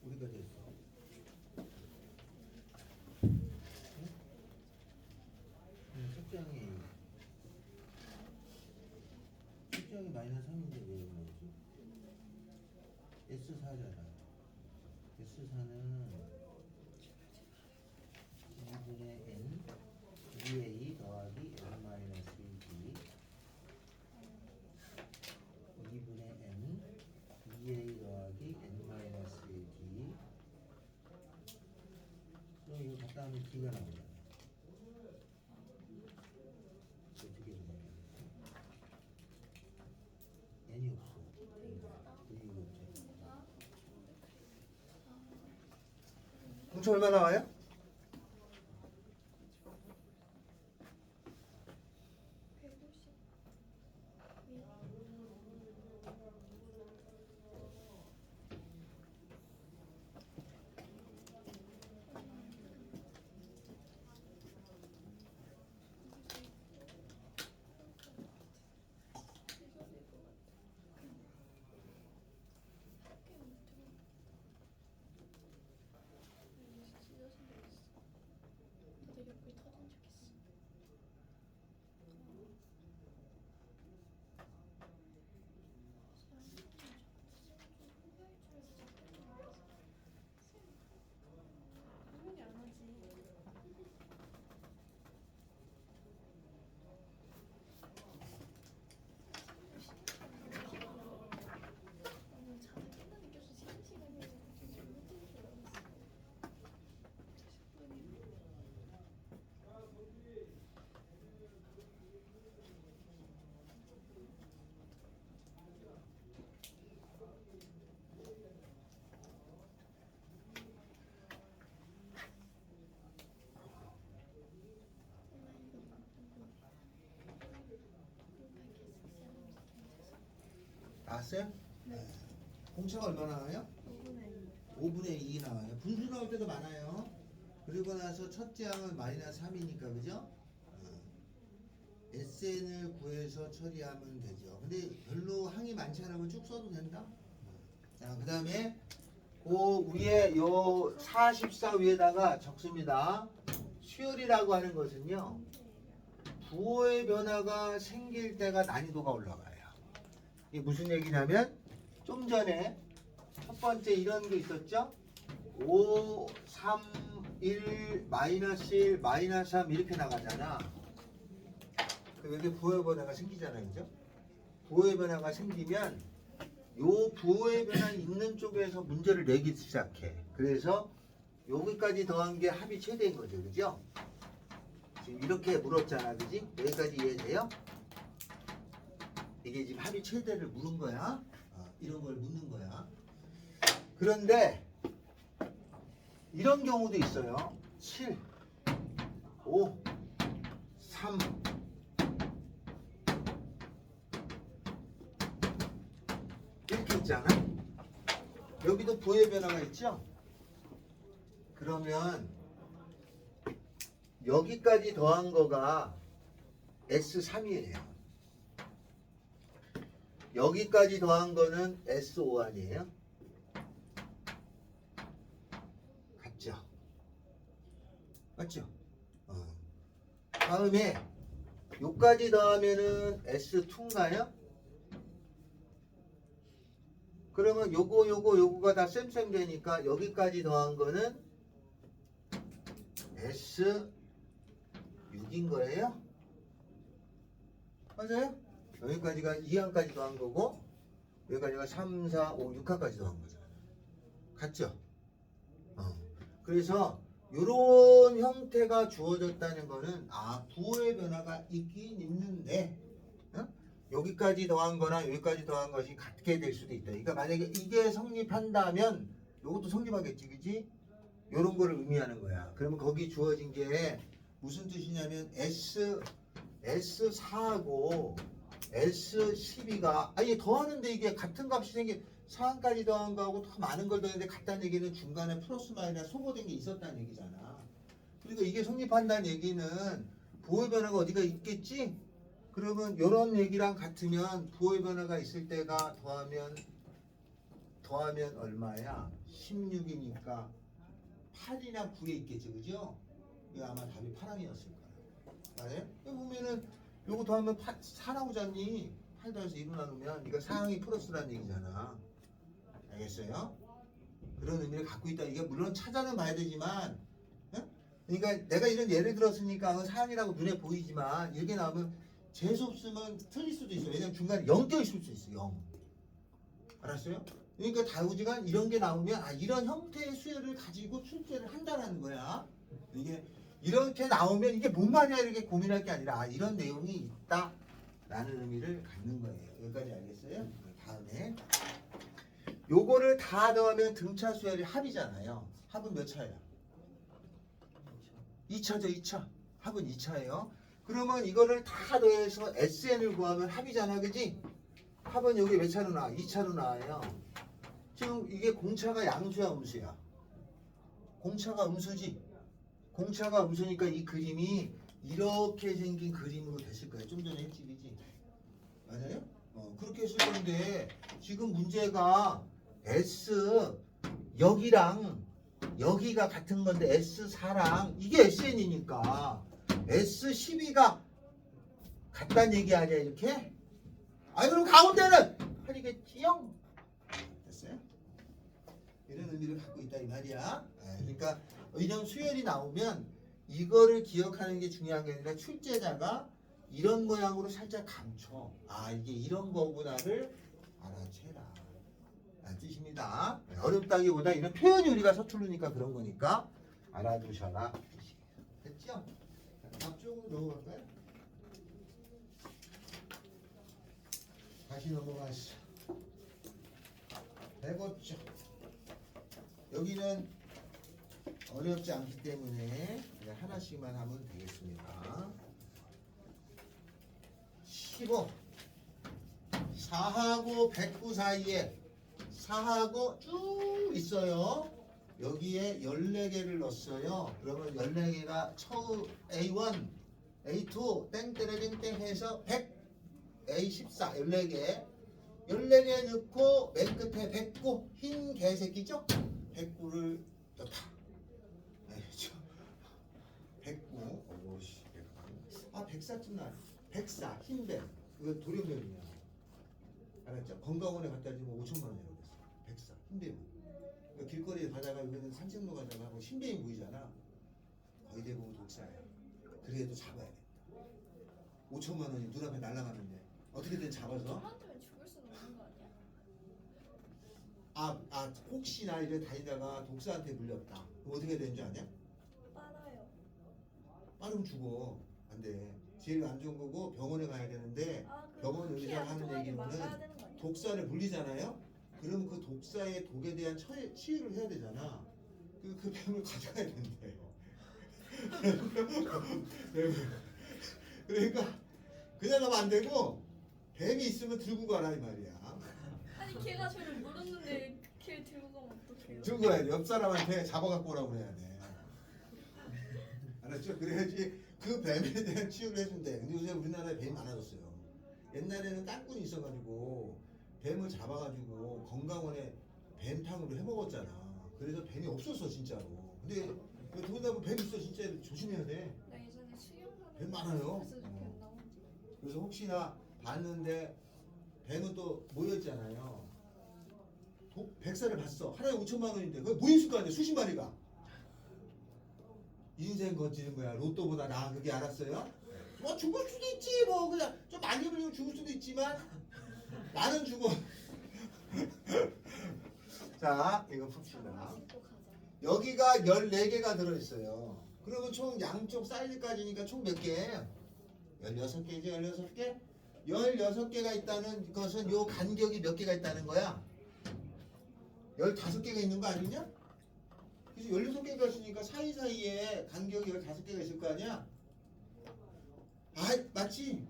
어디까지 했어? 책장이 마이너스 3인데 왜 이런 거지? S4잖아. S4는 2분의 N 2A 더하기 N 마이너스 1D 2분의 N 2A 더하기 N 마이너스 1D 그럼 이거 갖다 하면 D가 나오잖아. 어떻게 좀 N이 없어. 분위기가 없지. 공차 얼마 나와요? 나왔어요? 네. 공차가 얼마 나와요? 5분의 2 나와요. 분수 나올 때도 많아요. 그리고 나서 첫째 항은 마이너스 3이니까 그죠? SN을 구해서 처리하면 되죠. 근데 별로 항이 많지 않으면 쭉 써도 된다. 자, 그 다음에 그 위에 요 44 위에다가 적습니다. 수열이라고 하는 것은요. 부호의 변화가 생길 때가 난이도가 올라가요. 이게 무슨 얘기냐면 좀 전에 첫 번째 이런 게 있었죠? 5, 3, 1, 마이너스 1, 마이너스 3 이렇게 나가잖아. 그럼 여기 부호의 변화가 생기잖아요. 그죠? 부호의 변화가 생기면 요 부호의 변화 있는 쪽에서 문제를 내기 시작해. 그래서 여기까지 더한 게 합이 최대인 거죠. 그죠? 지금 이렇게 물었잖아. 그지? 여기까지 이해돼요? 이게 지금 합이 최대를 물은 거야. 이런 걸 묻는 거야. 그런데 이런 경우도 있어요. 7, 5, 3 이렇게 있잖아. 여기도 부호의 변화가 있죠? 그러면 여기까지 더한 거가 S3이에요. 여기까지 더한 거는 S5 아니에요? 같죠? 맞죠? 다음에 요까지 더하면은 S2인가요? 그러면 요거가 다 쌤쌤 되니까 여기까지 더한 거는 S6인 거예요? 맞아요? 여기까지가 2항까지 더한 거고 여기까지가 3, 4, 5, 6항까지 더한 거잖아요. 같죠? 그래서 이런 형태가 주어졌다는 거는 부호의 변화가 있긴 있는데 여기까지 더한 거나 여기까지 더한 것이 같게 될 수도 있다. 그러니까 만약에 이게 성립한다면 이것도 성립하겠지. 그지? 이런 거를 의미하는 거야. 그러면 거기 주어진 게 무슨 뜻이냐면 S4하고 S12가 아니 더하는데 이게 같은 값이 생긴 4항까지 더한 거하고 더 많은 걸 더했는데 같다는 얘기는 중간에 플러스 마이너스 소거된 게 있었다는 얘기잖아. 그러니까 이게 성립한다는 얘기는 부호의 변화가 어디가 있겠지? 그러면 이런 얘기랑 같으면 부호의 변화가 있을 때가 더하면 얼마야? 16이니까 8이나 9에 있겠지, 그죠? 이거 아마 답이 8항이었을 거야. 맞아요? 여기 보면은 요거 더하면 4 나오잖니? 8 더해서 2로 나누면 이거 4항이 플러스라는 얘기잖아. 알겠어요? 그런 의미를 갖고 있다. 이게 물론 찾아는 봐야 되지만, 응? 그러니까 내가 이런 예를 들었으니까 4항이라고 눈에 보이지만 이렇게 나오면 재수 없으면 틀릴 수도 있어. 왜냐면 중간에 0 껴있을 수 있어. 0. 알았어요? 그러니까 다우지간 이런 게 나오면 이런 형태의 수열을 가지고 출제를 한다는 거야. 이게 이렇게 나오면 이게 뭔 말이야 이렇게 고민할 게 아니라 이런 내용이 있다라는 의미를 갖는 거예요. 여기까지 알겠어요? 다음에 요거를 다 더하면 등차 수열이 합이잖아요. 합은 몇 차야? 2차죠, 2차. 합은 2차예요. 그러면 이거를 다 더해서 SN을 구하면 합이잖아, 그지? 합은 여기 몇 차로 나와? 2차로 나와요. 지금 이게 공차가 양수야, 음수야? 공차가 음수지? 공차가 음수니까 이 그림이 이렇게 생긴 그림으로 됐을 거예요. 좀 전에 했지, 그지? 맞아요? 그렇게 했을 건데 지금 문제가 S 여기랑 여기가 같은 건데 S4랑 이게 SN이니까 S12가 같다는 얘기 아니야 이렇게? 그럼 가운데는 8이겠지요? 됐어요? 이런 의미를 갖고 있다 이 말이야. 그러니까 이런 수열이 나오면 이거를 기억하는 게 중요한 게 아니라 출제자가 이런 모양으로 살짝 감춰. 이게 이런 거구나를 알아채라. 라는 뜻입니다. 어렵다기보다 이런 표현이 우리가 서투르니까 그런 거니까 알아두셔라. 됐죠? 앞쪽으로 넘어갈까요? 다시 넘어가시죠. 105쪽. 여기는 어렵지 않기 때문에 그냥 하나씩만 하면 되겠습니다. 15. 4하고 109 사이에 4하고 쭉 있어요. 여기에 14개를 넣었어요. 그러면 14개가 처음 A1, A2, 땡땡땡땡 해서 100, A14, 14개. 14개 넣고 맨 끝에 109, 흰 개새끼죠? 109를 넣다. 알겠죠? 109. 오씨. 104쯤 나. 104, 흰뱀. 이거 도련뱀이야. 알았죠? 건강원에 갖다 주면 5천만 원이라고 그랬어. 104, 흰뱀. 그러니까 길거리에 가다가 여기는 산책로 가다가 뭐 흰뱀이 보이잖아. 거의 대부분 독사야. 그래도 잡아야 돼. 5천만 원이 눈앞에 날아가는데 어떻게든 잡아서. 저한테는 죽을 수는 없는 거 아니야? 혹시나 이래 다니다가 독사한테 물렸다. 그럼 어떻게 되는 줄 아냐? 빨아요. 빠르면 죽어. 안 돼. 제일 안 좋은 거고 병원에 가야 되는데 병원 피 의사가 안 하는 통하게 막아야 얘기는 되는 거 아니야? 독사를 물리잖아요. 그러면 그 독사의 독에 대한 치유를 해야 되잖아. 그 뱀을 가져가야 된대요. 그러니까 그냥 가면 안 되고 뱀이 있으면 들고 가라 이 말이야. 아니 걔가 저를 물었는데 걔 들고 가면 어떡해요? 들고 가야 돼. 옆 사람한테 잡아갖고 오라고 그래야 돼. 알았죠? 그래야지 그 뱀에 대한 치유를 해준대. 근데 요새 우리나라에 뱀이 많아졌어요. 옛날에는 깡꾼이 있어가지고 뱀을 잡아가지고 건강원에 뱀탕으로 해먹었잖아. 그래서 뱀이 없었어 진짜로. 근데 더군다나 뱀 있어 진짜 조심해야 돼. 나 예전에 수영하는 뱀 많아요. 그래서 이렇게 안 나오지. 그래서 혹시나 봤는데 뱀은 또 모여있잖아요. 백사를 봤어. 하나에 5천만 원인데 그거 모였을 거 아니야 수십 마리가. 인생 거치는 거야. 로또보다 나아. 그게 알았어요? 뭐 죽을 수도 있지. 뭐 그냥 좀 많이 물리면 죽을 수도 있지만 나는 죽어. 자 이거 풉시다. 씻고 가자. 여기가 14개가 들어있어요. 그러면 총 양쪽 사이즈까지니까 총 몇 개? 16개지 16개? 16개가 있다는 것은 요 간격이 몇 개가 있다는 거야? 15개가 있는 거 아니냐? 그래서 16개가 있으니까 사이사이에 간격이 15개가 있을 거 아니야? 맞지?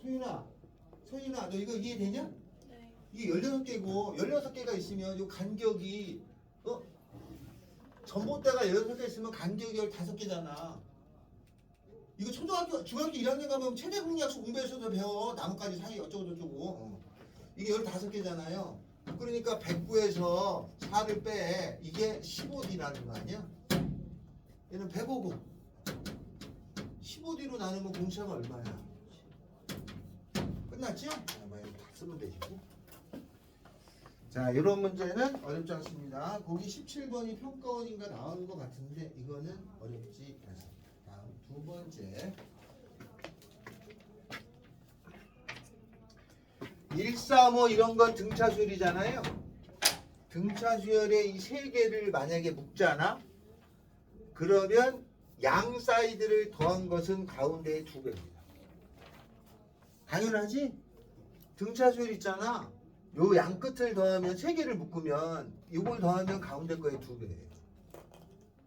소윤아 너 이거 이해되냐? 네. 이게 16개고 16개가 있으면 요 간격이 전봇대가 16개 있으면 간격이 15개잖아. 이거 초등학교, 중학교 1학년 가면 최대공약수 공부에서도 배워. 나뭇가지 사이 어쩌고저쩌고. 이게 15개잖아요. 그러니까 109에서 4를 빼. 이게 15D라는 거 아니야? 얘는 105고. 15D로 나누면 공차가 얼마야? 끝났죠? 다 쓰면 되시고. 자, 이런 문제는 어렵지 않습니다. 거기 17번이 평가원인가 나오는 것 같은데 이거는 어렵지 않습니다. 다음 두 번째. 135 이런 건 등차 수열이잖아요. 등차 수열의 이 세 개를 만약에 묶잖아. 그러면 양 사이드를 더한 것은 가운데의 2배입니다. 당연하지? 등차 수열 있잖아. 요 양 끝을 더하면 세 개를 묶으면 이걸 더하면 가운데 거의 2배예요.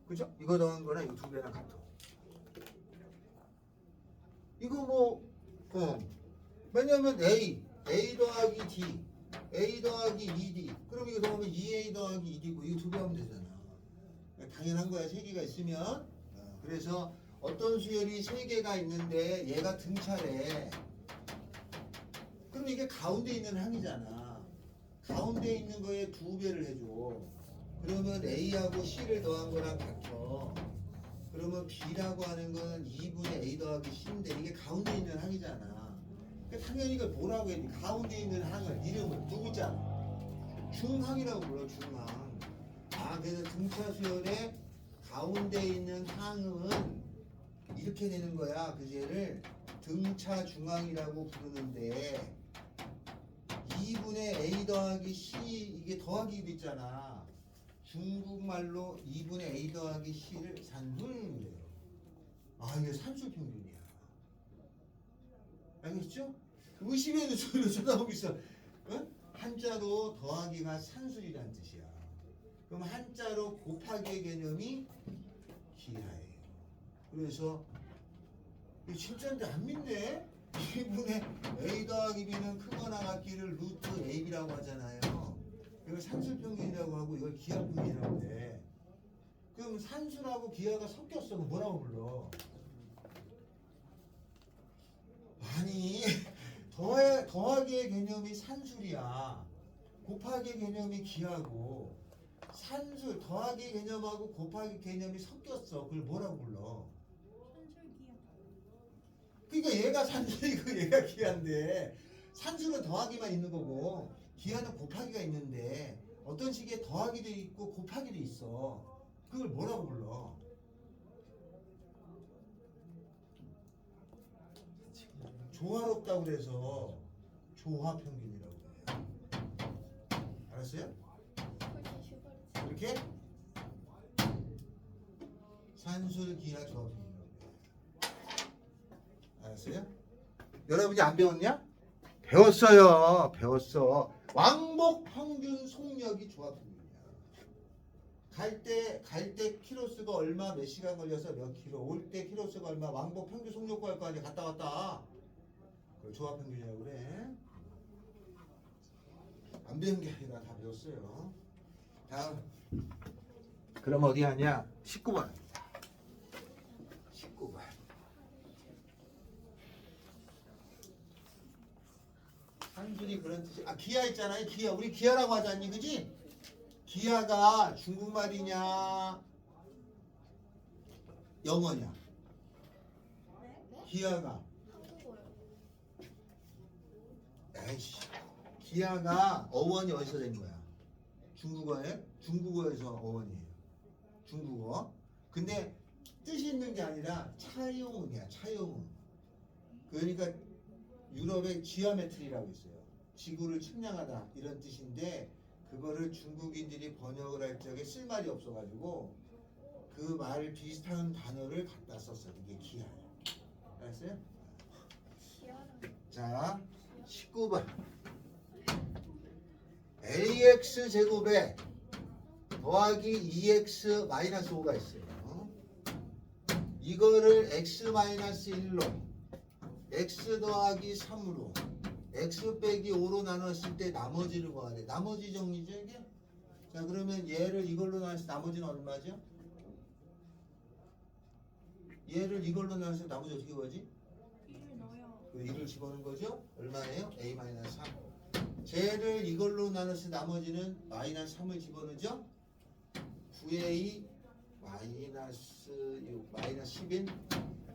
그죠? 이거 더한 거랑 이 2배랑 같아. 이거 뭐 왜냐면 A 더하기 D, A 더하기 2D. 그럼 이거 더하면 2A 더하기 2D고 이거 2배 하면 되잖아. 당연한 거야. 세 개가 있으면. 그래서 어떤 수열이 세 개가 있는데 얘가 등차래. 그럼 이게 가운데 있는 항이잖아. 가운데 있는 거에 2배를 해줘. 그러면 A하고 C를 더한 거랑 같아. 그러면 B라고 하는 건 2분의 A 더하기 C인데 이게 가운데 있는 항이잖아. 그러니까 당연히 이걸 뭐라고 해야 돼? 가운데 있는 항을 이름을 두 글자 중항이라고 불러. 중항. 그래서 등차 수열의 가운데 있는 항은 이렇게 되는 거야. 그 얘를 등차 중항이라고 부르는데 2분의 A 더하기 C 이게 더하기도 있잖아. 중국말로 2분의 A 더하기 C를 산술이래요. 이게 산술 평균이야. 알겠죠? 의심의 눈으로 쳐다보고 있어. 응? 한자로 더하기가 산술이라는 뜻이야. 그럼 한자로 곱하기의 개념이 기하예요. 그래서 이 진짜인데 안 믿네? 2분의 A 더하기 B는 크거나 같기를 루트 AB라고 하잖아요. 이걸 산술평균이라고 하고 이걸 기하평균이라고 해. 그럼 산술하고 기하가 섞였어. 그럼 뭐라고 불러? 아니 더하기의 개념이 산술이야. 곱하기의 개념이 기하고 산술 더하기 개념하고 곱하기 개념이 섞였어. 그걸 뭐라고 불러? 그러니까 얘가 산술이고 얘가 기하인데 산술은 더하기만 있는 거고 기하는 곱하기가 있는데 어떤 식의 더하기도 있고 곱하기도 있어. 그걸 뭐라고 불러? 조화롭다고 그래서 조화평균이라고 해요. 알았어요? 이렇게 산술 기하 조화평균이라고 해요. 알았어요? 여러분이 안 배웠냐? 배웠어요. 배웠어. 왕복 평균 속력이 조화평균이야. 갈 때 키로수가 얼마 몇 시간 걸려서 몇 킬로, 올 때 키로수가 얼마 왕복 평균 속력 구할 거 아니야. 갔다 왔다. 그걸 조화평균이라고 그래. 안 배운 게 아니라 다 배웠어요. 다음. 그럼 어디 하냐? 19번. 19번. 산술이 그런 뜻이. 기하 있잖아요. 기하. 우리 기하라고 하지 않니? 그지? 기하가 중국말이냐 영어냐? 기하가. 에이씨. 기하가 어원이 어디서 된 거야? 중국어에서 어원이에요. 중국어. 근데 뜻이 있는 게 아니라 차용음이야. 차용음. 그러니까 유럽의 지오메트리라고 있어요. 지구를 측량하다 이런 뜻인데 그거를 중국인들이 번역을 할 적에 쓸 말이 없어가지고 그 말 비슷한 단어를 갖다 썼어요. 이게 기하예요. 알았어요? 자, 19번. ax 제곱에 더하기 2x 마이너스 5가 있어요. 이거를 x 마이너스 1로 x 더하기 3으로 x 빼기 5로 나눴을 때 나머지를 구하래. 나머지 정리죠 이게? 자 그러면 얘를 이걸로 나눴을 때 나머지는 얼마죠? 얘를 이걸로 나눠서 나머지 어떻게 구하지? 1을 넣어요. 1을 집어넣은 거죠? 얼마예요? A-3. 쟤를 이걸로 나눠서 나머지는 -3을 집어넣죠? 9A 마이너스 10인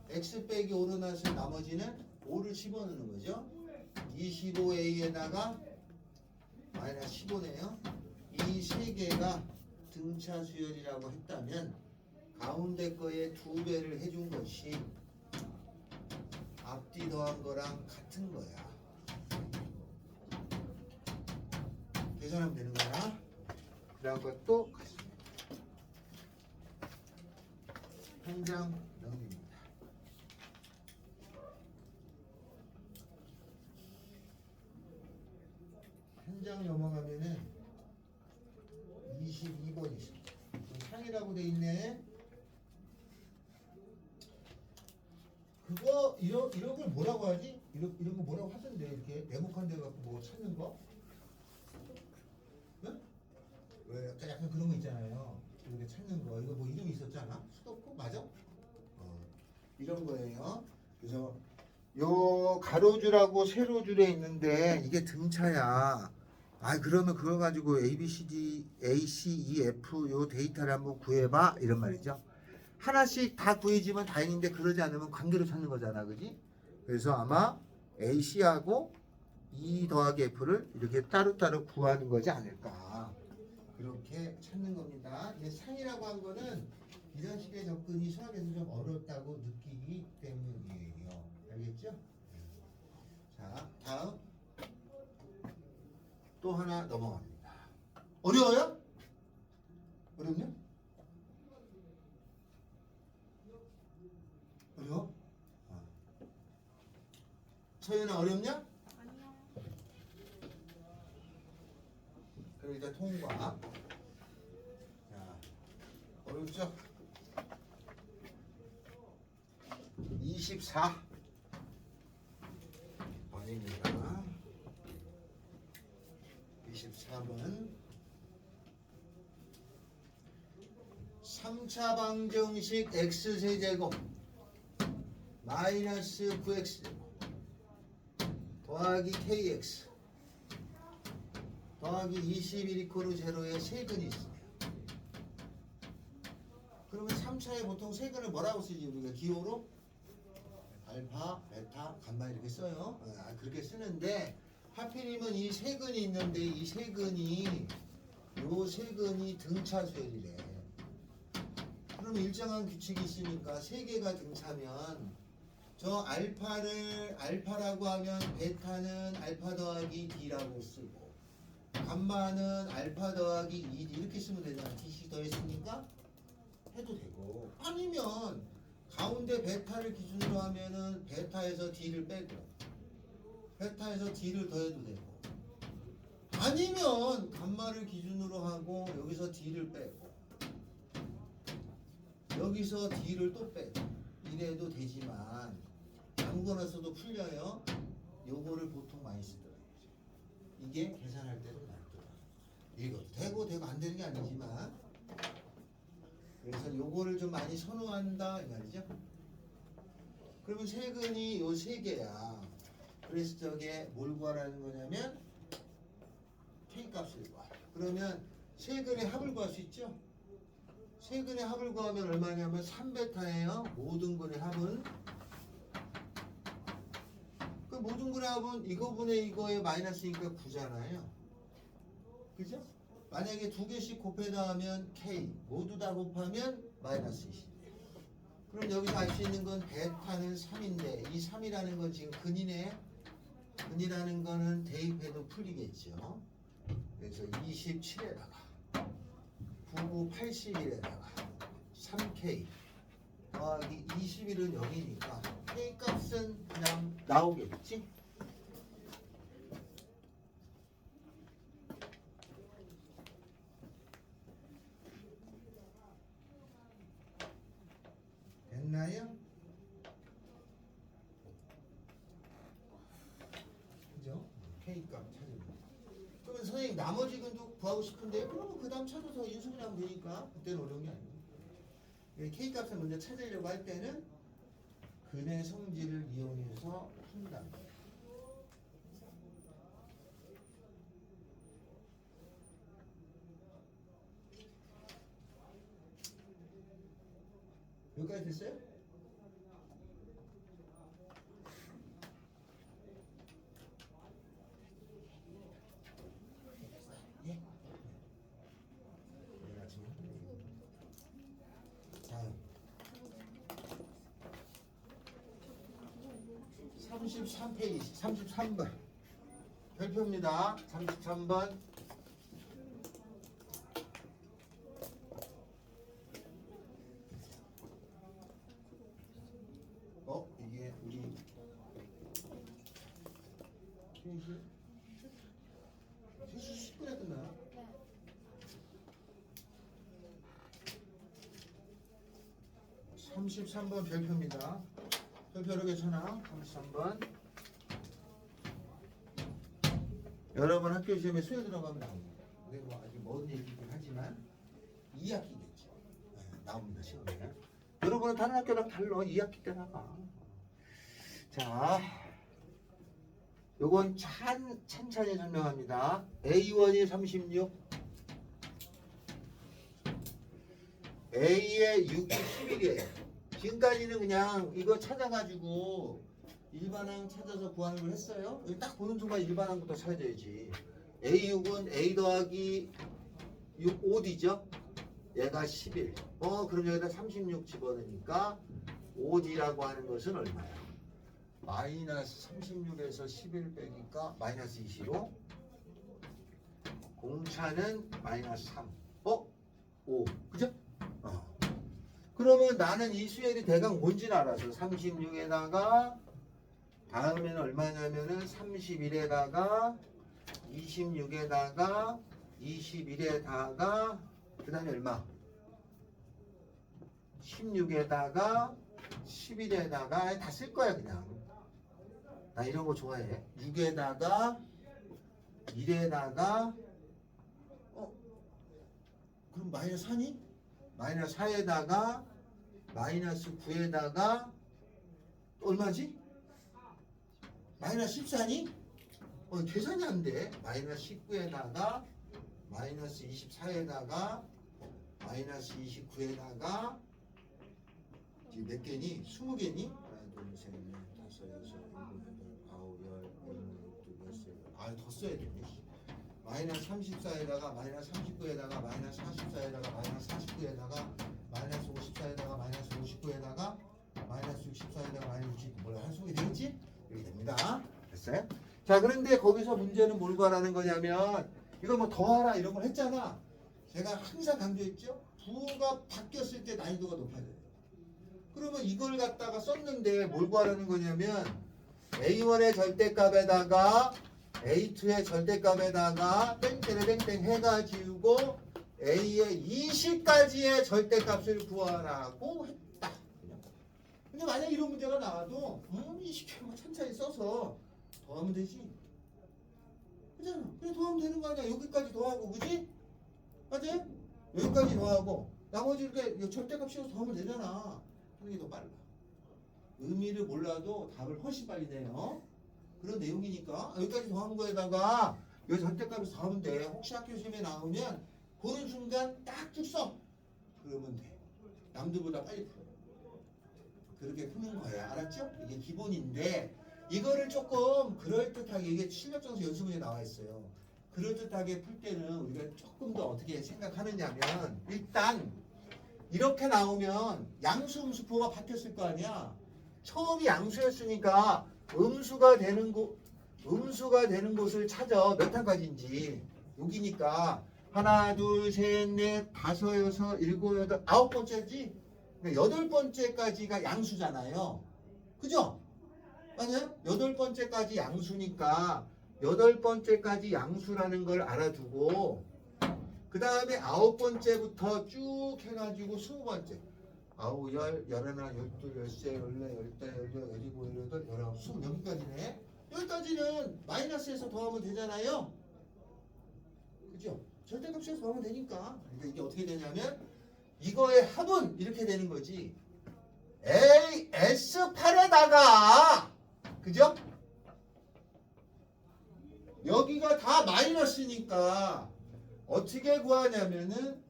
x 빼기 5로 나눠서 나머지는 5를 집어넣는 거죠? 25A에다가 마이너스 15네요. 이 세 개가 등차 수열이라고 했다면 가운데 거에 2배를 해준 것이 앞뒤 더한 거랑 같은 거야. 계산하면 되는 거야. 그다음 것도 같습니다. 현장 넘깁니다. 현장 넘어가면은 22번이 있습니다. 상이라고 돼 있네. 그거 이런 걸 뭐라고 하지? 이런 거 뭐라고 하던데 이렇게 네모칸 데 갖고 뭐 찾는 거? 응? 왜 약간 그런 거 있잖아요. 이렇게 찾는 거 이거 뭐 이름이 있었잖아. 수도코 맞아? 이런 거예요. 그래서 요 가로줄하고 세로줄에 있는데 이게 등차야. 아 그러면 그거 가지고 A, B, C, D, A, C, E, F 요 데이터를 한번 구해봐 이런 말이죠. 하나씩 다 구해지면 다행인데 그러지 않으면 관계로 찾는 거잖아, 그지? 그래서 아마 A, C하고 E 더하기 F를 이렇게 따로따로 구하는 거지 않을까. 그렇게 찾는 겁니다. 이제 상이라고 한 거는 이런 식의 접근이 수학에서 좀 어렵다고 느끼기 때문이에요. 알겠죠? 자, 다음 또 하나 넘어갑니다. 어려워요? 어렵냐? 어려워? 서윤아 어렵냐? 아니요. 그럼 일단 통과. 자, 어렵죠? 24 번입니다. 24번 3차 방정식 x세제곱 마이너스 9x 더하기 kx 더하기 21 이코르 제로의 세근이 있어요. 그러면 3차에 보통 세근을 뭐라고 쓰지? 우리가 기호로 알파, 베타, 감마 이렇게 써요. 그렇게 쓰는데 하필이면 이 세근이 있는데 이 세근이 요 세근이 등차 수열이래. 그럼 일정한 규칙이 있으니까 세 개가 등차면 저 알파를 알파라고 하면 베타는 알파 더하기 D라고 쓰고 감마는 알파 더하기 2 이렇게 쓰면 되잖아. D씩 더했으니까 해도 되고 아니면 가운데 베타를 기준으로 하면은 베타에서 D를 빼고 베타에서 D를 더해도 되고 아니면 감마를 기준으로 하고 여기서 D를 빼고 여기서 D를 또 빼고 이래도 되지만 아무거나 써도 풀려요. 요거를 보통 많이 쓰더라고요. 이게 계산할 때도 낫더라. 이것도 되고 안 되는 게 아니지만 그래서 요거를 좀 많이 선호한다 이 말이죠. 그러면 세근이 요 세 개야. 그래서 저게 뭘 구하라는 거냐면 K값을 구하라. 그러면 세근의 합을 구할 수 있죠. 세근의 합을 구하면 얼마냐면 3베타예요. 모든 근의 합은 그 모든 근의 합은 이거분의 이거에 마이너스니까 9잖아요. 그죠? 만약에 두 개씩 곱해다 하면 K 모두 다 곱하면 마이너스 20. 그럼 여기서 알 수 있는 건 베타는 3인데 이 3이라는 건 지금 근이네. 근이라는 거는 대입해도 풀리겠죠. 그래서 27에다가 99, 81에다가 3K 더하기 21은 0이니까 K 값은 그냥 나오겠지? 됐나요? 그죠? K값 찾으면. 그러면 선생님 나머지 근도 구하고 싶은데 그러면 그 다음 찾아서 인수분해하면 되니까 그때는 어려운 게 아니에요. K값을 먼저 찾으려고 할 때는 근의 성질을 이용해서 푼다. 여기까지 됐어요? 예. 내가 지금 다음 33페이지 33번 별표입니다. 33번 이게 우리 페이지 3시 10분에 끝나나? 네. 33번 별표입니다. 별표로 괜찮아? 33번. 여러분 학교 시험에 수요 들어가면 나옵니다. 근데 뭐 아직 먼 얘기긴 하지만 2학기겠죠. 네, 나옵니다 시험에. 여러분은 다른 학교랑 달라. 2학기 때 나가. 자, 요건 찬찬히 설명합니다. A1이 36, A의 6이 11이에요. 지금까지는 그냥 이거 찾아가지고 일반항 찾아서 구하는 걸 했어요. 여기 딱 보는 순간 일반항부터 찾아야지. A6은 A 더하기 6, 5D죠? 얘가 11. 그럼 여기다 36 집어넣으니까 5D라고 하는 것은 얼마야? 마이너스 36에서 11 빼니까 마이너스 20으로 공차는 마이너스 3. 5. 그죠? 그러면 나는 이 수열이 대강 뭔지는 알아서 36에다가 다음에는 얼마냐면은 31에다가 26에다가 21에다가 그 다음에 얼마? 16에다가 11에다가 다 쓸 거야 그냥. 나 이런 거 좋아해. 6에다가 1에다가 그럼 마이너스 4니? 마이너스 4에다가 마이너스 9에다가 얼마지? 마이너스 14니? 계산이 안 돼. 마이너스 19에다가 마이너스 24에다가 마이너스 29에다가 지금 몇 개니? 20개니? 하나, 둘, 셋, 넷, 다섯, 여섯, 일곱, 여덟, 아홉, 열, 열두, 열세. 더 써야 되네. 마이너스 34에다가 마이너스 39에다가 마이너스 44에다가 마이너스 49에다가 마이너스 54에다가 마이너스 59에다가 마이너스 64에다가 마이너스 69 뭐야 한 소리 되겠지? 이렇게 됩니다. 됐어요? 자 그런데 거기서 문제는 뭘 구하라는 거냐면 이거 뭐 더하라 이런 걸 했잖아. 제가 항상 강조했죠. 부호가 바뀌었을 때 난이도가 높아져요. 그러면 이걸 갖다가 썼는데 뭘 구하라는 거냐면 A1의 절대값에다가 A2의 절대값에다가 땡땡땡땡 해가지고 A의 20까지의 절대값을 구하라고 했다. 근데 만약 이런 문제가 나와도 20뭐 천천히 써서 더하면 되지. 그잖아. 그냥 더하면 되는 거 아니야. 여기까지 더하고 그지? 맞지? 여기까지 더하고 나머지 이렇게 절대값 씌워서 더하면 되잖아. 하는 게 더 빨라. 의미를 몰라도 답을 훨씬 빨리 내요. 그런 내용이니까 여기까지 더한 거에다가 여기 절대값에서 더하면 돼. 혹시 학교 시험에 나오면 보는 순간 딱 쭉 써. 그러면 돼. 남들보다 빨리 풀어. 그렇게 푸는 거야. 알았죠? 이게 기본인데 이거를 조금 그럴듯하게 이게 실력정서 연습문에 나와 있어요. 그럴듯하게 풀 때는 우리가 조금 더 어떻게 생각하느냐면 일단 이렇게 나오면 양수 음수표가 바뀌었을 거 아니야. 처음이 양수였으니까 음수가 되는 곳을 찾아. 몇 항까지인지. 여기니까 하나, 둘, 셋, 넷, 다섯, 여섯, 일곱, 여덟, 아홉 번째지. 그러니까 여덟 번째까지가 양수잖아요. 그죠? 맞아요? 여덟 번째까지 양수니까 여덟 번째까지 양수라는 걸 알아두고 그 다음에 아홉 번째부터 쭉 해가지고 20번째. 아홉, 열, 열하나, 열둘, 열세, 열네, 열다, 열여, 열일곱, 열여덟, 열아홉, 20 여기까지네. 여기까지는 마이너스에서 더하면 되잖아요. 그죠? 절대값에서 더하면 되니까. 그러니까 이게 어떻게 되냐면 이거의 합은 이렇게 되는 거지. AS8에다가 그죠? 여기가 다 마이너스니까 어떻게 구하냐면은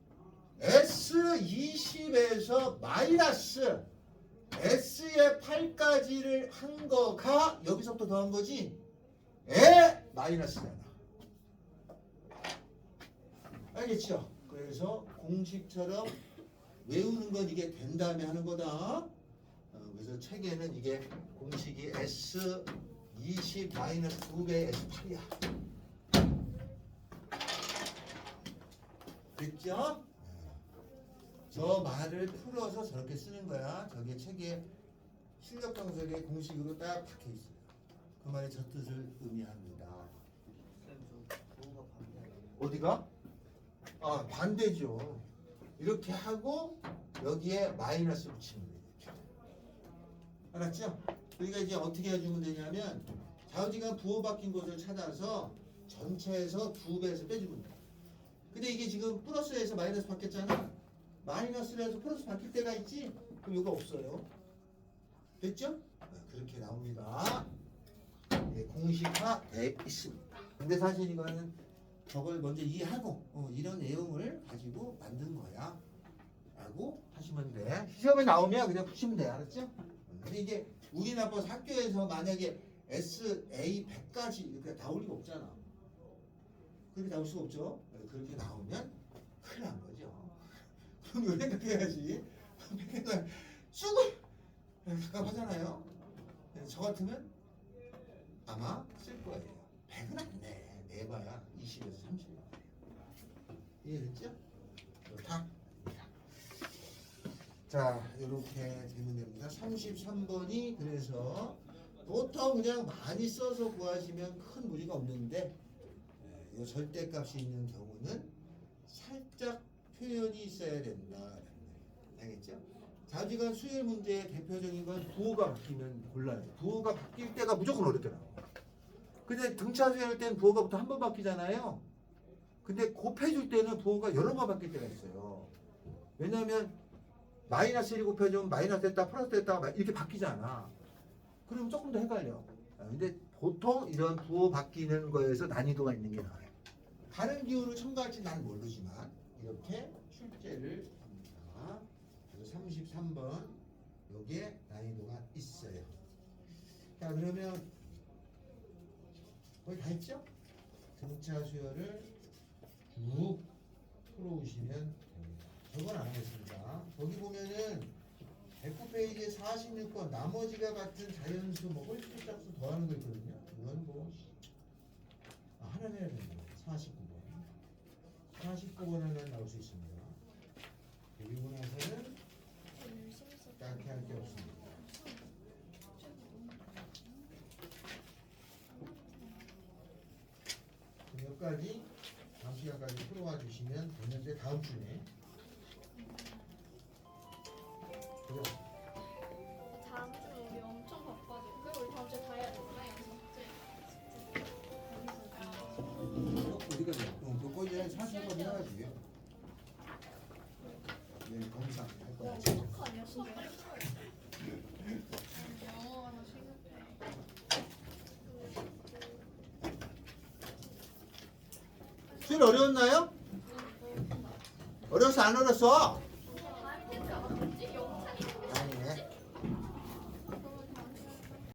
S20에서 마이너스 S의 8까지를 한 거가 여기서부터 더한 거지? 마이너스잖아. 알겠죠? 그래서 공식처럼 외우는 건 이게 된 다음에 하는 거다. 그래서 책에는 이게 공식이 S20 마이너스 2배 S8이야. 됐죠? 저 말을 풀어서 저렇게 쓰는 거야. 저게 책에 실력 강설의 공식으로 딱 박혀 있어요. 그 말이 저 뜻을 의미합니다. 어디가? 아, 반대죠. 이렇게 하고 여기에 마이너스 붙이는 거예요. 알았죠? 그러니까 이제 어떻게 해주면 되냐면 좌우지간 부호 바뀐 곳을 찾아서 전체에서 2배에서 빼주면 돼. 근데 이게 지금 플러스에서 마이너스 바뀌었잖아. 마이너스에서 플러스 바뀔 때가 있지? 그럼 이거 없어요. 됐죠? 그렇게 나옵니다. 네, 공식화돼 있습니다. 근데 사실 이거는 저걸 먼저 이해하고 이런 내용을 가지고 만든 거야 라고 하시면 돼. 시험에 나오면 그냥 푸시면 돼. 알았죠? 근데 이게 우리 나빠서 학교에서 만약에 SA 100까지 이렇게 나올 리가 없잖아. 그렇게 나올 수가 없죠. 그렇게 나오면 큰일 난 거죠. 그럼 이거 생각해야지. 맨날 쑥을 답답하잖아요. 저 같으면 아마 쓸 거예요. 100은 안 내. 내봐야 20에서 30이 나와요. 이해됐죠? 다. 자, 이렇게 되면 됩니다. 33번이 그래서 보통 그냥 많이 써서 구하시면 큰 무리가 없는데 이 절대값이 있는 경우는 살짝 표현이 있어야 된다. 알겠죠? 좌우지간 수열 문제의 대표적인 건 부호가 바뀌면 곤란해요. 부호가 바뀔 때가 무조건 어렵게 나와요. 근데 등차 수열할 때는 부호가 보통 한 번 바뀌잖아요. 근데 곱해줄 때는 부호가 여러 번 바뀔 때가 있어요. 왜냐하면 마이너스 1이 곱해주면 마이너스 됐다 플러스 됐다 이렇게 바뀌잖아. 그럼 조금 더 헷갈려. 근데 보통 이런 부호 바뀌는 거에서 난이도가 있는 게 나와요. 다른 기호를 첨가할지 난 모르지만 이렇게 출제를 합니다. 그래서 33번 여기에 난이도가 있어요. 자, 그러면 거의 다 했죠? 등차 수열을 쭉 풀어오시면 됩니다. 저건 안 하겠습니다. 거기 보면은 109페이지에 46번 나머지가 같은 자연수 뭐 홀수 짝수 더하는 거 있거든요. 이건 뭐 하나 해야 됩니다. 49번 49번에는 나올 수 있습니다. 그리고 나서는 딱히 할 게 없습니다. 여기까지 다음 시간까지 풀어와 주시면 되는데 다음 주에 그죠? 다음 주 우리 엄청 바빠질 걸. 우리 다음 주에 다 해야 되구나 영상. 어디가 돼? 그거 이제 40번 해야지. 내일 검사 할 거야. 어떡하냐 수업 빨리 풀어야 영어 하나 시급해. 수일 어려웠나요? 어려웠어 안 어려웠어?